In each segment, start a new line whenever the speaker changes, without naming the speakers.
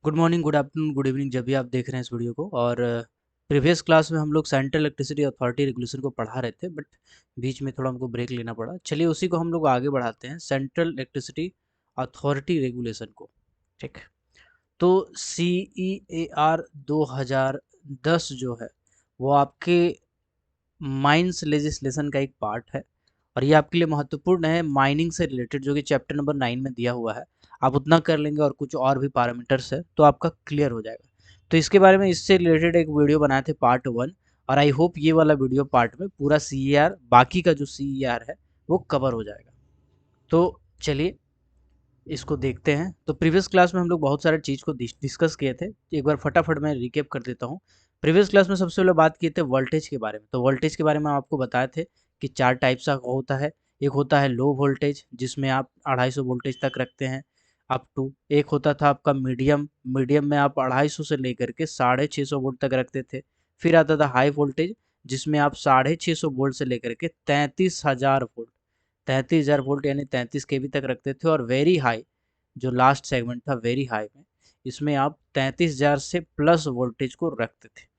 Good morning, good afternoon, good evening जब भी आप देख रहे हैं इस वीडियो को। और प्रीवियस क्लास में हम लोग सेंट्रल इलेक्ट्रिसिटी अथॉरिटी रेगुलेशन को पढ़ा रहे थे, बट बीच में थोड़ा हमको ब्रेक लेना पड़ा। चलिए उसी को हम लोग आगे बढ़ाते हैं, सेंट्रल इलेक्ट्रिसिटी अथॉरिटी रेगुलेशन को। ठीक। तो सी ई ए आर 2010 जो है वो आपके माइंस लेजिस्लेशन का एक पार्ट है, और ये आपके लिए महत्वपूर्ण है माइनिंग से रिलेटेड, जो कि चैप्टर नंबर 9 में दिया हुआ है। आप उतना कर लेंगे और कुछ और भी पैरामीटर्स है तो आपका क्लियर हो जाएगा। तो इसके बारे में, इससे रिलेटेड एक वीडियो बनाए थे पार्ट 1, और आई होप ये वाला वीडियो पार्ट में पूरा सी बाकी का जो सी है वो कवर हो जाएगा। तो चलिए इसको देखते हैं। तो प्रीवियस क्लास में हम लोग बहुत सारे चीज़ को डिस्कस किए थे। एक बार फटाफट मैं रिकेप कर देता हूँ। प्रीवियस क्लास में सबसे पहले बात किए थे वोल्टेज के बारे में। तो वोल्टेज के बारे में आपको बताए थे कि 4 टाइप्स का होता है। एक होता है लो वोल्टेज, जिसमें आप 250 वोल्टेज तक रखते हैं अप टू। एक होता था आपका मीडियम, मीडियम में आप 250 से लेकर के 650 वोल्ट तक रखते थे। फिर आता था हाई वोल्टेज, जिसमें आप 650 वोल्ट से लेकर के 33,000 वोल्ट, 33,000 वोल्ट यानी 33 केवी तक रखते थे। और वेरी हाई, जो लास्ट सेगमेंट था वेरी हाई में, इसमें आप 33,000 से प्लस वोल्टेज को रखते थे।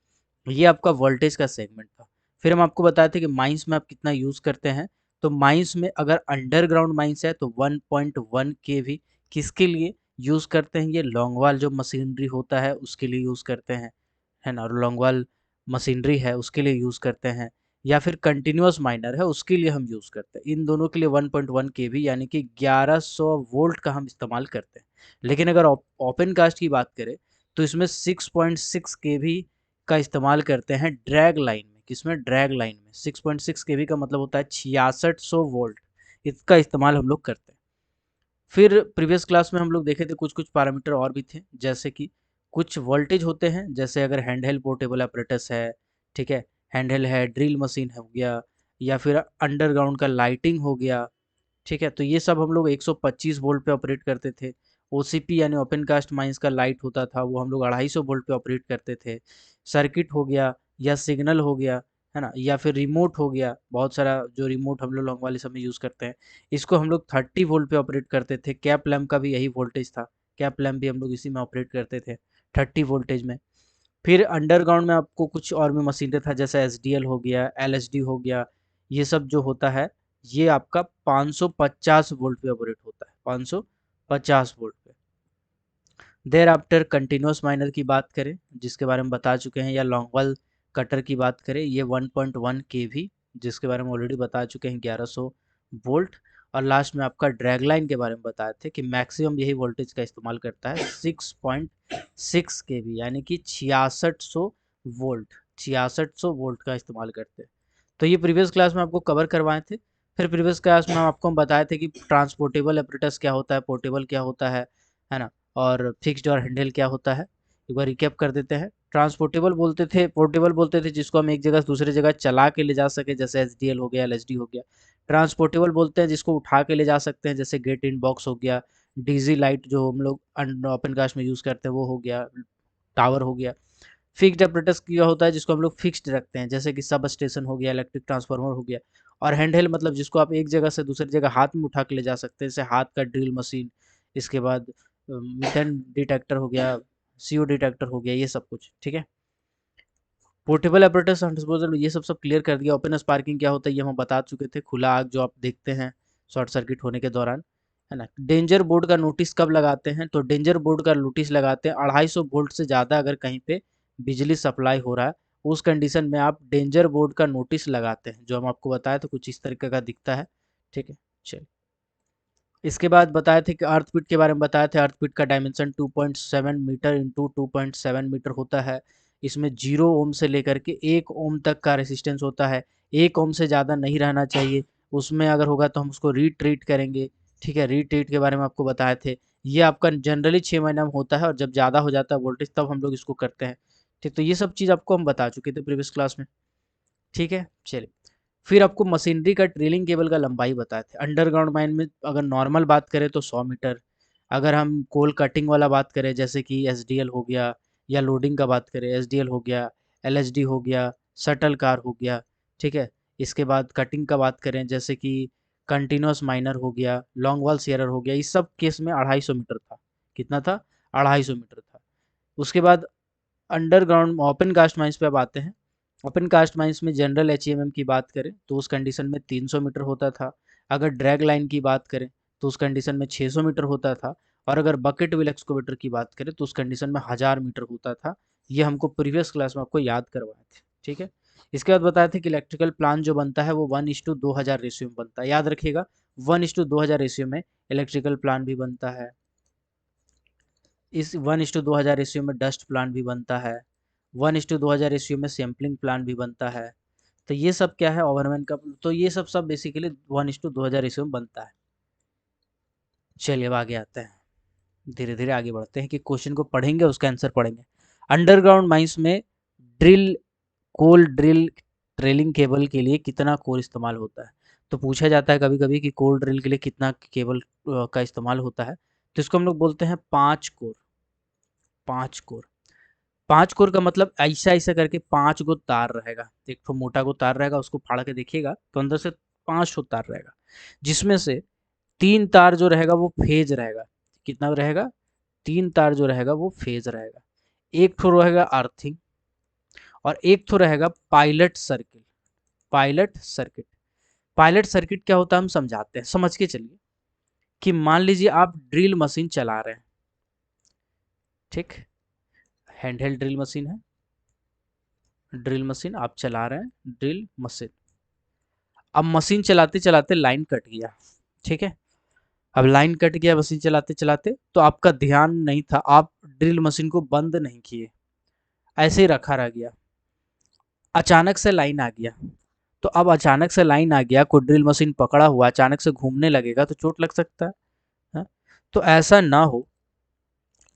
ये आपका वोल्टेज का सेगमेंट था। फिर हम आपको बताए थे कि माइंस में आप कितना यूज़ करते हैं। तो माइंस में अगर अंडरग्राउंड माइंस है तो 1.1 केवी किसके लिए यूज़ करते हैं, ये लॉन्गवाल जो मशीनरी होता है उसके लिए यूज़ करते हैं, है ना। और लॉन्गवाल मशीनरी है उसके लिए यूज़ करते हैं, या फिर कंटिन्यूअस माइनर है उसके लिए हम यूज़ करते हैं। इन दोनों के लिए 1.1 केवी यानी कि 1100 वोल्ट का हम इस्तेमाल करते हैं। लेकिन अगर ओपन कास्ट की बात करें तो इसमें 6.6 केवी का इस्तेमाल करते हैं ड्रैग लाइन में। किसमें? ड्रैग लाइन में। 6.6 केवी का मतलब होता है 6600 वोल्ट, इसका इस्तेमाल हम लोग करते हैं। फिर प्रीवियस क्लास में हम लोग देखे थे कुछ कुछ पैरामीटर और भी थे, जैसे कि कुछ वोल्टेज होते हैं, जैसे अगर हैंडहेल्ड पोर्टेबल अपरेटस है, ठीक है, हैंडहेल्ड है, ड्रिल मशीन हो गया, या फिर अंडरग्राउंड का लाइटिंग हो गया, ठीक है। तो ये सब हम लोग 125 वोल्ट पे ऑपरेट करते थे। ओसीपी यानी ओपन कास्ट माइंस का लाइट होता था, वो हम लोग 250 वोल्ट पे ऑपरेट करते थे। सर्किट हो गया या सिग्नल हो गया, है ना, या फिर रिमोट हो गया, बहुत सारा जो रिमोट हम लोग लॉन्ग वाले समय यूज़ करते हैं, इसको हम लोग 30 वोल्ट पे ऑपरेट करते थे। कैप लैम्प का भी यही वोल्टेज था, कैप लैम्प भी हम लोग इसी में ऑपरेट करते थे 30 वोल्टेज में। फिर अंडरग्राउंड में आपको कुछ और भी मशीनें था, जैसे एसडीएल हो गया, एलएसडी हो गया, ये सब जो होता है ये आपका 550 वोल्ट पे ऑपरेट होता है, 550 वोल्ट पे। देर आफ्टर कंटिन्यूस माइनर की बात करें, जिसके बारे में बता चुके हैं, या लॉन्गवाल कटर की बात करें, ये 1.1 केवी, जिसके बारे में ऑलरेडी बता चुके हैं, 1100 वोल्ट। और लास्ट में आपका ड्रैग लाइन के बारे में बताए थे कि मैक्सिमम यही वोल्टेज का इस्तेमाल करता है, 6.6 केवी यानी कि 6600 वोल्ट, 6600 वोल्ट का इस्तेमाल करते हैं। तो ये प्रीवियस क्लास में आपको कवर करवाए थे। फिर प्रीवियस क्लास में आपको हम बताए थे कि ट्रांसपोर्टेबल एपरेटस क्या होता है, पोर्टेबल क्या होता है ना, और फिक्स्ड और हैंडल क्या होता है। एक बार रिकैप कर देते हैं। ट्रांसपोर्टेबल बोलते थे, पोर्टेबल बोलते थे जिसको हम एक जगह से दूसरी जगह चला के ले जा सके, जैसे एसडीएल हो गया, एलएसडी हो गया। ट्रांसपोर्टेबल बोलते हैं जिसको उठा के ले जा सकते हैं, जैसे गेट इन बॉक्स हो गया, डीजी लाइट जो हम लोग ओपन कास्ट में यूज़ करते हैं वो हो गया, टावर हो गया। फिक्स्ड apparatus क्या होता है, जिसको हम लोग फिक्स्ड रखते हैं, जैसे कि सब स्टेशन हो गया, इलेक्ट्रिक ट्रांसफार्मर हो गया। और हैंडहेल्ड मतलब जिसको आप एक जगह से दूसरी जगह हाथ में उठा के ले जा सकते हैं, जैसे हाथ का ड्रिल मशीन, इसके बाद मीथेन डिटेक्टर हो गया, सीओ डिटेक्टर हो गया, ये सब कुछ, ठीक है। पोर्टेबल apparatus एंड डिस्पोजल, ये सब क्लियर कर दिया। ओपन स्पार्किंग क्या होता है ये हम बता चुके थे, खुला आग जो आप देखते हैं शॉर्ट सर्किट होने के दौरान, है ना। डेंजर बोर्ड का नोटिस कब लगाते हैं, तो डेंजर बोर्ड का नोटिस लगाते हैं 250 वोल्ट से ज़्यादा अगर कहीं पे बिजली सप्लाई हो रहा है, उस कंडीशन में आप डेंजर बोर्ड का नोटिस लगाते हैं, जो हम आपको बताए तो कुछ इस तरीके का दिखता है, ठीक है। चलिए इसके बाद बताए थे कि अर्थक्वेक के बारे में बताए थे। अर्थक्वेक का डायमेंशन 2.7 मीटर इंटू 2.7 मीटर होता है। इसमें 0 ओम से लेकर के 1 ओम तक का रेसिस्टेंस होता है। 1 ओम से ज़्यादा नहीं रहना चाहिए, उसमें अगर होगा तो हम उसको रीट्रीट करेंगे, ठीक है। रीट्रीट के बारे में आपको बताए थे। ये आपका जनरली 6 महीना में होता है, और जब ज़्यादा हो जाता है वोल्टेज तब हम लोग इसको करते हैं, ठीक। तो ये सब चीज़ आपको हम बता चुके थे प्रीवियस क्लास में, ठीक है। चलिए फिर आपको मशीनरी का ड्रिलिंग केबल का लंबाई बताए थे। अंडरग्राउंड माइन में अगर नॉर्मल बात करें तो 100 मीटर। अगर हम कोल कटिंग वाला बात करें, जैसे कि एसडीएल हो गया, या लोडिंग का बात करें, एसडीएल हो गया, एलएसडी हो गया, शटल कार हो गया, ठीक है। इसके बाद कटिंग का बात करें, जैसे कि कंटिन्यूस माइनर हो गया, लॉन्ग वॉल शेयरर हो गया, इस सब केस में 250 मीटर था। कितना था? 250 मीटर था। उसके बाद अंडरग्राउंड ओपन कास्ट माइंस पे अब आते हैं। ओपन कास्ट माइंस में जनरल एचईएमएम की बात करें तो उस कंडीशन में 300 मीटर होता था। अगर ड्रैग लाइन की बात करें तो उस कंडीशन में 600 मीटर होता था। और अगर बकेट व्हील एक्सकवेटर की बात करें तो उस कंडीशन में 1000 मीटर होता था। ये हमको प्रीवियस क्लास में आपको याद करवाए थे, ठीक है। इसके बाद बताया था कि इलेक्ट्रिकल प्लान जो बनता है वो 1:2000 रेशियो में बनता है, याद रखिएगा 1:2000 रेशियो में इलेक्ट्रिकल प्लान भी बनता है। इस 1:2000 रेशियो में डस्ट प्लान भी बनता है। 1:2000 रेशियो में सैम्पलिंग प्लान भी बनता है। तो ये सब क्या है ओवरमैन का, तो ये सब बेसिकली 1:2000 रेशियो में बनता है। चलिए अब आगे आते हैं, धीरे धीरे आगे बढ़ते हैं कि क्वेश्चन को पढ़ेंगे उसका आंसर पढ़ेंगे। अंडरग्राउंड माइंस में ड्रिल कोल ड्रिल ट्रेलिंग केबल के लिए कितना कोर इस्तेमाल होता है। तो पूछा जाता है कभी कभी कि कोल ड्रिल के लिए कितना केबल का इस्तेमाल होता है। तो इसको हम लोग बोलते हैं 5 कोर। 5 कोर, 5 कोर का मतलब ऐसा ऐसा करके 5 गो तार रहेगा। एक तो मोटा गो तार रहेगा, उसको फाड़ के देखिएगा तो अंदर से 5 तार रहेगा, जिसमें से 3 तार जो रहेगा वो फेज रहेगा। कितना रहेगा? 3 तार जो रहेगा वो फेज रहेगा। एक ठो रहेगा अर्थिंग और एक ठो रहेगा pilot circuit. Pilot circuit, pilot circuit क्या होता है हम समझाते हैं, समझ के चलिए। कि मान लीजिए आप ड्रिल मशीन चला रहे हैं, ठीक, हैंडहेल्ड ड्रिल मशीन है, ड्रिल मशीन आप चला रहे हैं, ड्रिल मशीन। अब मशीन चलाते चलाते लाइन कट गया, ठीक है। अब लाइन कट गया मशीन चलाते चलाते, तो आपका ध्यान नहीं था, आप ड्रिल मशीन को बंद नहीं किए, ऐसे ही रखा रह गया। अचानक से लाइन आ गया, तो अब अचानक से लाइन आ गया, कोई ड्रिल मशीन पकड़ा हुआ अचानक से घूमने लगेगा तो चोट लग सकता है, हाँ? तो ऐसा ना हो,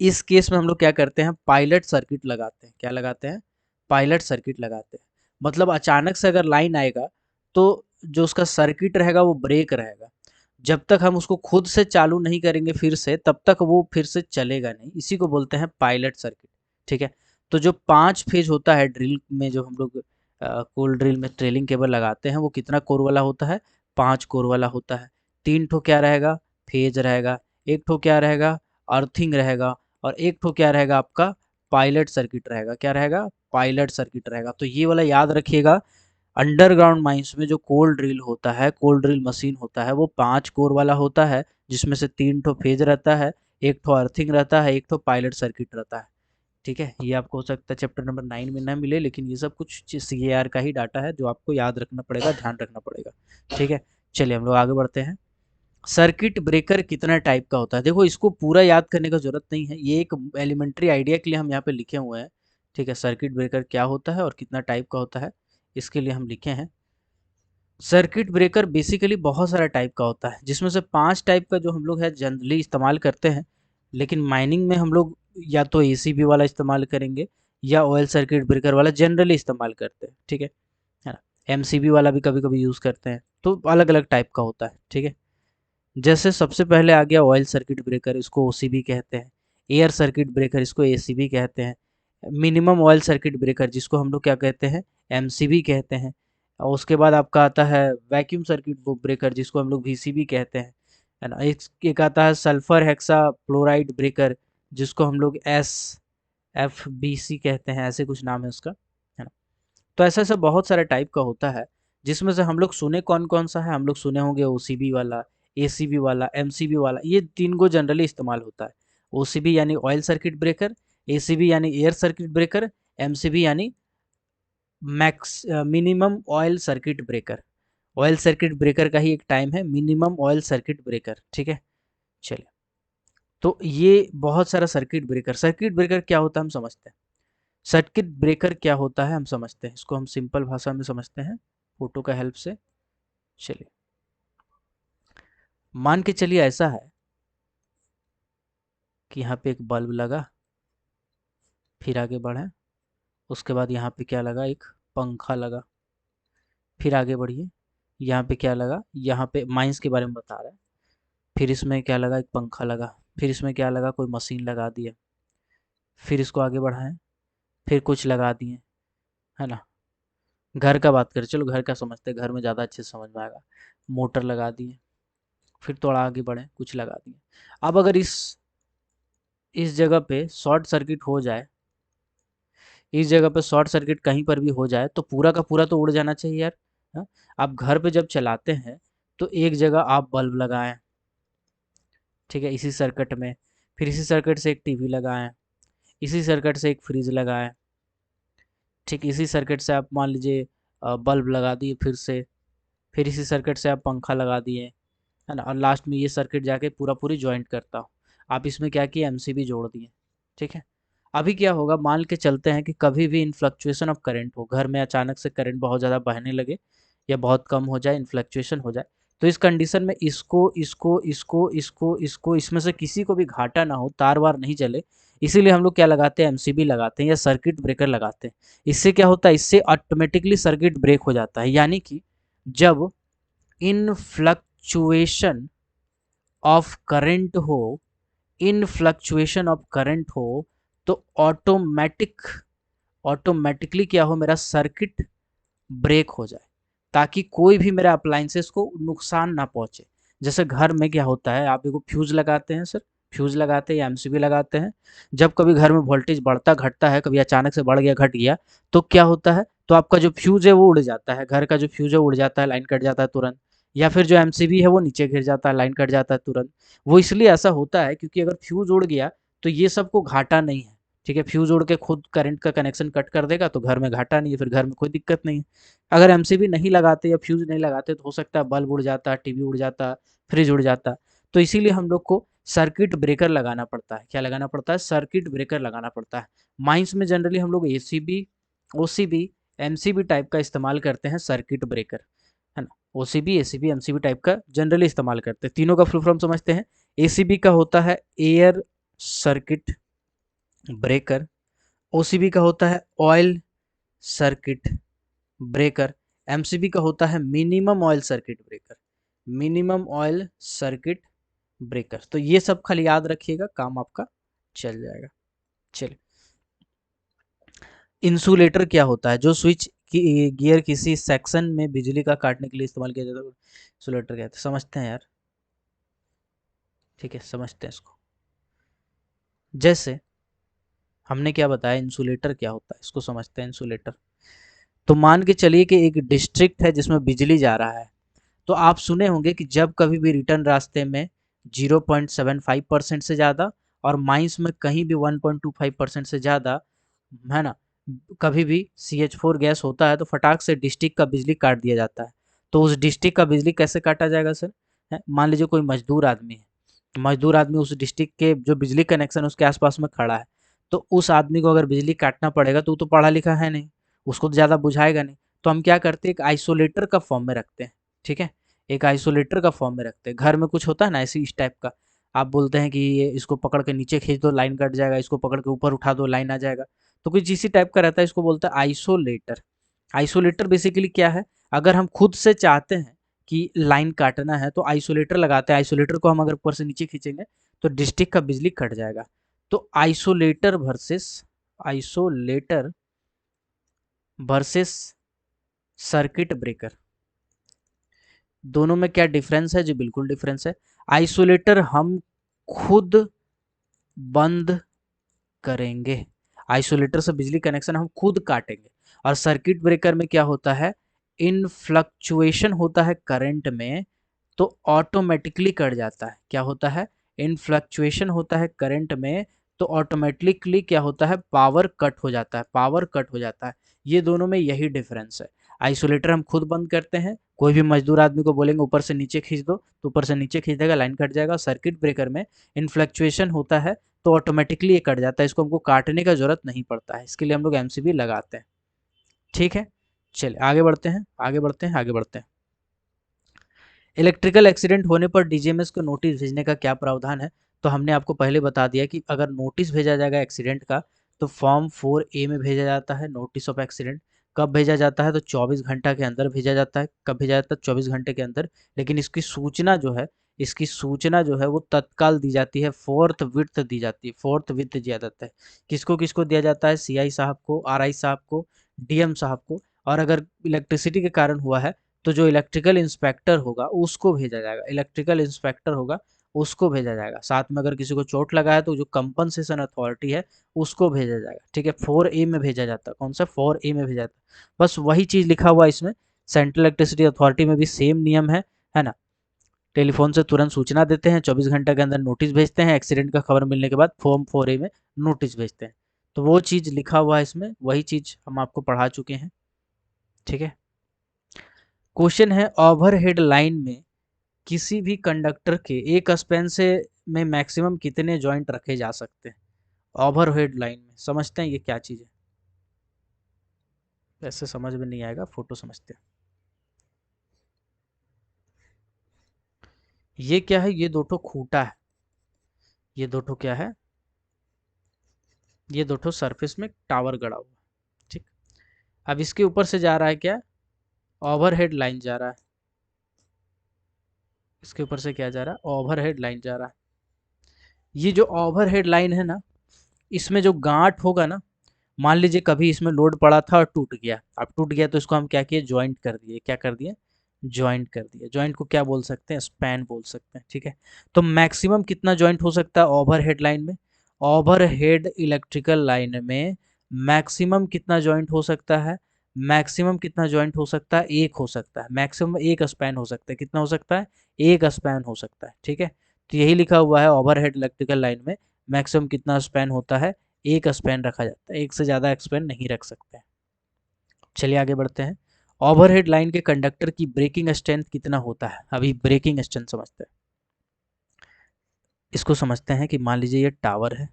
इस केस में हम लोग क्या करते हैं, पायलट सर्किट लगाते हैं। क्या लगाते हैं? पायलट सर्किट लगाते हैं। मतलब अचानक से अगर लाइन आएगा तो जो उसका सर्किट रहेगा वो ब्रेक रहेगा। जब तक हम उसको खुद से चालू नहीं करेंगे फिर से, तब तक वो फिर से चलेगा नहीं। इसी को बोलते हैं पायलट सर्किट, ठीक है। तो जो 5 फेज होता है ड्रिल में, जो हम लोग कोल ड्रिल में ट्रेलिंग केबल लगाते हैं, वो कितना कोर वाला होता है? 5 कोर वाला होता है। 3 ठो क्या रहेगा? फेज रहेगा। एक ठो क्या रहेगा? अर्थिंग रहेगा। और एक ठो क्या रहेगा आपका? पायलट सर्किट रहेगा। क्या रहेगा? पायलट सर्किट रहेगा। तो ये वाला याद रखिएगा। अंडरग्राउंड माइंस में जो कोल ड्रिल होता है, कोल ड्रिल मशीन होता है, वो 5 कोर वाला होता है, जिसमें से 3 ठो फेज रहता है, एक ठो अर्थिंग रहता है, एक ठो पायलट सर्किट रहता है, ठीक है। ये आपको हो सकता है चैप्टर नंबर 9 में ना मिले, लेकिन ये सब कुछ CAR का ही डाटा है जो आपको याद रखना पड़ेगा, ध्यान रखना पड़ेगा, ठीक है। चलिए हम लोग आगे बढ़ते हैं। सर्किट ब्रेकर कितना टाइप का होता है? देखो इसको पूरा याद करने का जरूरत नहीं है, ये एक एलिमेंट्री आइडिया के लिए हम यहाँ पे लिखे हुए हैं, ठीक है। सर्किट ब्रेकर क्या होता है और कितना टाइप का होता है, इसके लिए हम लिखे हैं। सर्किट ब्रेकर बेसिकली बहुत सारा टाइप का होता है, जिसमें से 5 टाइप का जो हम लोग है जनरली इस्तेमाल करते हैं। लेकिन माइनिंग में हम लोग या तो ACB वाला इस्तेमाल करेंगे या ऑयल सर्किट ब्रेकर वाला जनरली इस्तेमाल करते हैं, ठीक है ना। MCB वाला भी कभी कभी यूज़ करते हैं, तो अलग अलग टाइप का होता है, ठीक है। जैसे सबसे पहले आ गया ऑयल सर्किट ब्रेकर, इसको OCB कहते हैं। एयर सर्किट ब्रेकर, इसको ACB कहते हैं। मिनिमम ऑयल सर्किट ब्रेकर, जिसको हम लोग क्या कहते हैं? MCB कहते हैं। और उसके बाद आपका आता है वैक्यूम सर्किट ब्रेकर, जिसको हम लोग VCB कहते हैं, है ना। एक आता है सल्फर हेक्सा फ्लोराइड ब्रेकर, जिसको हम लोग SFBC कहते हैं, ऐसे कुछ नाम है उसका, है ना। तो ऐसा ऐसा बहुत सारे टाइप का होता है, जिसमें से हम लोग सुने कौन कौन सा है, हम लोग सुने होंगे OCB वाला, ACB वाला, MCB वाला, ये 3 को जनरली इस्तेमाल होता है। OCB यानी ऑयल सर्किट ब्रेकर, ACB यानी एयर सर्किट ब्रेकर, MCB यानी max minimum oil circuit breaker. Oil circuit breaker का ही एक टाइम है मिनिमम ऑयल सर्किट ब्रेकर, ठीक है। चलिए, तो ये बहुत सारा सर्किट ब्रेकर क्या होता है हम समझते हैं। सर्किट ब्रेकर क्या होता है हम समझते हैं, इसको हम सिंपल भाषा में समझते हैं फोटो का हेल्प से। चलिए, मान के चलिए ऐसा है कि यहाँ पे एक बल्ब लगा, फिर आगे बढ़े, उसके बाद यहाँ पे क्या लगा? एक पंखा लगा। फिर आगे बढ़िए, यहाँ पे क्या लगा? यहाँ पे माइंस के बारे में बता रहा है। फिर इसमें क्या लगा? एक पंखा लगा। फिर इसमें क्या लगा? कोई मशीन लगा दिया। फिर इसको आगे बढ़ाएं, फिर कुछ लगा दिए, है ना। घर का बात करें, चलो घर का समझते हैं, घर में ज़्यादा अच्छे से समझ में आएगा। मोटर लगा दिए, फिर थोड़ा आगे बढ़े, कुछ लगा दिए। अब अगर इस जगह पे शॉर्ट सर्किट हो जाए, इस जगह पे शॉर्ट सर्किट कहीं पर भी हो जाए तो पूरा का पूरा तो उड़ जाना चाहिए यार। हाँ, आप घर पे जब चलाते हैं तो एक जगह आप बल्ब लगाएं, ठीक है, इसी सर्किट में, फिर इसी सर्किट से एक टीवी लगाएं, इसी सर्किट से एक फ्रिज लगाएं, ठीक, इसी सर्किट से आप मान लीजिए बल्ब लगा दिए फिर इसी सर्किट से आप पंखा लगा दिए, है ना, और लास्ट में ये सर्किट जाके पूरा पूरी जॉइंट करता हो। आप इसमें क्या किए, एमसीबी जोड़ दिए, ठीक है। अभी क्या होगा, मान के चलते हैं कि कभी भी इनफ्लक्चुएशन ऑफ करंट हो, घर में अचानक से करंट बहुत ज़्यादा बहने लगे या बहुत कम हो जाए, इन्फ्लक्चुएशन हो जाए, तो इस कंडीशन में इसको इसमें से किसी को भी घाटा ना हो, तार वार नहीं जले, इसीलिए हम लोग क्या लगाते हैं, एमसीबी लगाते हैं या सर्किट ब्रेकर लगाते हैं। इससे क्या होता है, इससे ऑटोमेटिकली सर्किट ब्रेक हो जाता है, यानी कि जब इनफ्लक्चुएशन ऑफ करंट हो, इनफ्लक्चुएशन ऑफ करंट हो, तो ऑटोमेटिकली क्या हो, मेरा सर्किट ब्रेक हो जाए, ताकि कोई भी मेरा अप्लायंसेस को नुकसान ना पहुंचे। जैसे घर में क्या होता है, आप देखो फ्यूज लगाते हैं सर, फ्यूज लगाते हैं या एमसीबी लगाते हैं, जब कभी घर में वोल्टेज बढ़ता घटता है, कभी अचानक से बढ़ गया घट गया, तो क्या होता है, तो आपका जो फ्यूज है वो उड़ जाता है, घर का जो फ्यूज है उड़ जाता है, लाइन कट जाता है तुरंत, या फिर जो एमसीबी है वो नीचे गिर जाता है, लाइन कट जाता है तुरंत। वो इसलिए ऐसा होता है क्योंकि अगर फ्यूज उड़ गया तो ये सबको घाटा नहीं है, ठीक है, फ्यूज उड़ के खुद करंट का कनेक्शन कट कर देगा तो घर में घाटा नहीं है, फिर घर में कोई दिक्कत नहीं है। अगर एमसीबी नहीं लगाते या फ्यूज नहीं लगाते तो हो सकता है बल्ब उड़ जाता, टीवी उड़ जाता, फ्रिज उड़ जाता। तो इसीलिए हम लोग को सर्किट ब्रेकर लगाना पड़ता है। क्या लगाना पड़ता है, सर्किट ब्रेकर लगाना पड़ता है। माइंस में जनरली हम लोग एसीबी, ओसीबी, एमसीबी टाइप का इस्तेमाल करते हैं सर्किट ब्रेकर, है ना। ओसीबी, एसीबी, एमसीबी टाइप का जनरली इस्तेमाल करते हैं। तीनों का फुल फॉर्म समझते हैं। एसीबी का होता है एयर सर्किट ब्रेकर, ओसीबी का होता है ऑयल सर्किट ब्रेकर, एमसीबी का होता है minimum oil circuit breaker, minimum oil circuit breaker. तो ये सब खाली याद रखिएगा, काम आपका चल जाएगा। चलिए, इंसुलेटर क्या होता है, जो स्विच की गियर किसी सेक्शन में बिजली का काटने के लिए इस्तेमाल किया जाता है, इंसुलेटर कहते हैं। समझते हैं यार, ठीक है, समझते हैं इसको। जैसे हमने क्या बताया, इंसुलेटर क्या होता है, इसको समझते हैं। इंसुलेटर, तो मान के चलिए कि एक डिस्ट्रिक्ट है जिसमें बिजली जा रहा है, तो आप सुने होंगे कि जब कभी भी रिटर्न रास्ते में 0.75% से ज़्यादा और माइंस में कहीं भी 1.25% से ज़्यादा, है ना, कभी भी CH4 गैस होता है तो फटाक से डिस्ट्रिक्ट का बिजली काट दिया जाता है। तो उस डिस्ट्रिक्ट का बिजली कैसे काटा जाएगा सर, मान लीजिए कोई मजदूर आदमी है, मजदूर आदमी उस डिस्ट्रिक्ट के जो बिजली कनेक्शन उसके आसपास में खड़ा है, तो उस आदमी को अगर बिजली काटना पड़ेगा तो वो तो पढ़ा लिखा है नहीं, उसको तो ज़्यादा बुझाएगा नहीं। तो हम क्या करते हैं, एक आइसोलेटर का फॉर्म में रखते हैं, ठीक है, एक आइसोलेटर का फॉर्म में रखते हैं। घर में कुछ होता है ना ऐसी इस टाइप का, आप बोलते हैं कि ये इसको पकड़ के नीचे खींच दो लाइन कट जाएगा, इसको पकड़ के ऊपर उठा दो लाइन आ जाएगा, तो कुछ इसी टाइप का रहता है, इसको बोलते हैं आइसोलेटर। आइसोलेटर बेसिकली क्या है, अगर हम खुद से चाहते हैं कि लाइन काटना है तो आइसोलेटर लगाते हैं, आइसोलेटर को हम अगर ऊपर से नीचे खींचेंगे तो डिस्ट्रिक्ट का बिजली कट जाएगा। तो आइसोलेटर वर्सेस सर्किट ब्रेकर, दोनों में क्या डिफरेंस है, जी बिल्कुल डिफरेंस है। आइसोलेटर हम खुद बंद करेंगे, आइसोलेटर से बिजली कनेक्शन हम खुद काटेंगे। और सर्किट ब्रेकर में क्या होता है, इन फ्लक्चुएशन होता है करंट में तो ऑटोमेटिकली कट जाता है। क्या होता है, इन फ्लक्चुएशन होता है करंट में तो ऑटोमेटिकली क्या होता है, पावर कट हो जाता है, पावर कट हो जाता है। ये दोनों में यही डिफरेंस है। आइसोलेटर हम खुद बंद करते हैं, कोई भी मजदूर आदमी को बोलेंगे ऊपर से नीचे खींच दो तो ऊपर से नीचे खींच देगा, लाइन कट जाएगा। सर्किट ब्रेकर में इन फ्लक्चुएशन होता है तो ऑटोमेटिकली ये कट जाता है, इसको हमको काटने का जरूरत नहीं पड़ता है, इसके लिए हम लोग एमसीबी लगाते हैं। ठीक है, चलिए आगे बढ़ते हैं, आगे बढ़ते हैं, आगे बढ़ते हैं। इलेक्ट्रिकल एक्सीडेंट होने पर डीजीएमएस को नोटिस भेजने का क्या प्रावधान है, तो हमने आपको पहले बता दिया कि अगर नोटिस भेजा जाएगा एक्सीडेंट का तो फॉर्म 4A में भेजा जाता है नोटिस ऑफ एक्सीडेंट। कब भेजा जाता है, तो 24 घंटा के अंदर भेजा जाता है। कब भेजा जाता है, 24 घंटे के अंदर। लेकिन इसकी सूचना जो है वो तत्काल दी जाती है, फोर्थ विथ दी जाती है, फोर्थ विथ दिया जाता है। किसको किसको दिया जाता है, CI साहब को, RI साहब को, DM साहब को। और अगर इलेक्ट्रिसिटी के कारण हुआ है तो जो इलेक्ट्रिकल इंस्पेक्टर होगा उसको भेजा जाएगा, इलेक्ट्रिकल इंस्पेक्टर होगा उसको भेजा जाएगा। साथ में अगर किसी को चोट लगा है तो जो कंपनसेशन अथॉरिटी है उसको भेजा जाएगा। ठीक है, 4A में भेजा जाता है। कौन सा? 4A में भेजा जाता है। बस वही चीज़ लिखा हुआ है इसमें। सेंट्रल इलेक्ट्रिसिटी अथॉरिटी में भी सेम नियम है ना। टेलीफोन से तुरंत सूचना देते हैं, 24 घंटे के अंदर नोटिस भेजते हैं, एक्सीडेंट का खबर मिलने के बाद फॉर्म 4A में नोटिस भेजते हैं। तो वो चीज़ लिखा हुआ है इसमें, वही चीज़ हम आपको पढ़ा चुके हैं। ठीक है, क्वेश्चन है ओवरहेड लाइन में किसी भी कंडक्टर के एक स्पैन से में मैक्सिमम कितने जॉइंट रखे जा सकते हैं? ओवरहेड लाइन में समझते हैं ये क्या चीज़ है? ऐसे समझ में नहीं आएगा, फोटो समझते हैं। ये क्या है? ये दो ठो खूंटा है। ये दो ठो क्या है? ये दो ठो सरफेस में टावर गड़ा हुआ। ठीक, अब इसके ऊपर से जा रहा है क्या? ओवरहेड लाइन जा रहा है। इसके ऊपर से क्या जा रहा है? ओवरहेड लाइन जा रहा है। ये जो ओवरहेड लाइन है ना, इसमें जो गांठ होगा ना, मान लीजिए कभी इसमें लोड पड़ा था और टूट गया। अब टूट गया तो इसको हम क्या किए? ज्वाइंट कर दिए। क्या कर दिए? ज्वाइंट कर दिए। ज्वाइंट को क्या बोल सकते हैं? स्पैन बोल सकते हैं। ठीक है, तो मैक्सिमम कितना ज्वाइंट हो सकता है ओवरहेड लाइन में? ओवरहेड इलेक्ट्रिकल लाइन में मैक्सिमम कितना ज्वाइंट हो सकता है? मैक्सिमम कितना ज्वाइंट हो सकता है? एक हो सकता है। मैक्सिमम एक स्पैन हो सकता है। कितना हो सकता है? एक स्पैन हो सकता है। ठीक है, तो यही लिखा हुआ है ओवरहेड इलेक्ट्रिकल लाइन में मैक्सिमम कितना स्पैन होता है? एक स्पैन रखा जाता है। एक से ज़्यादा स्पैन नहीं रख सकते। चलिए आगे बढ़ते हैं। ओवरहेड लाइन के कंडक्टर की ब्रेकिंग स्ट्रेंथ कितना होता है? अभी ब्रेकिंग स्ट्रेंथ समझते हैं। इसको समझते हैं कि मान लीजिए ये टावर है,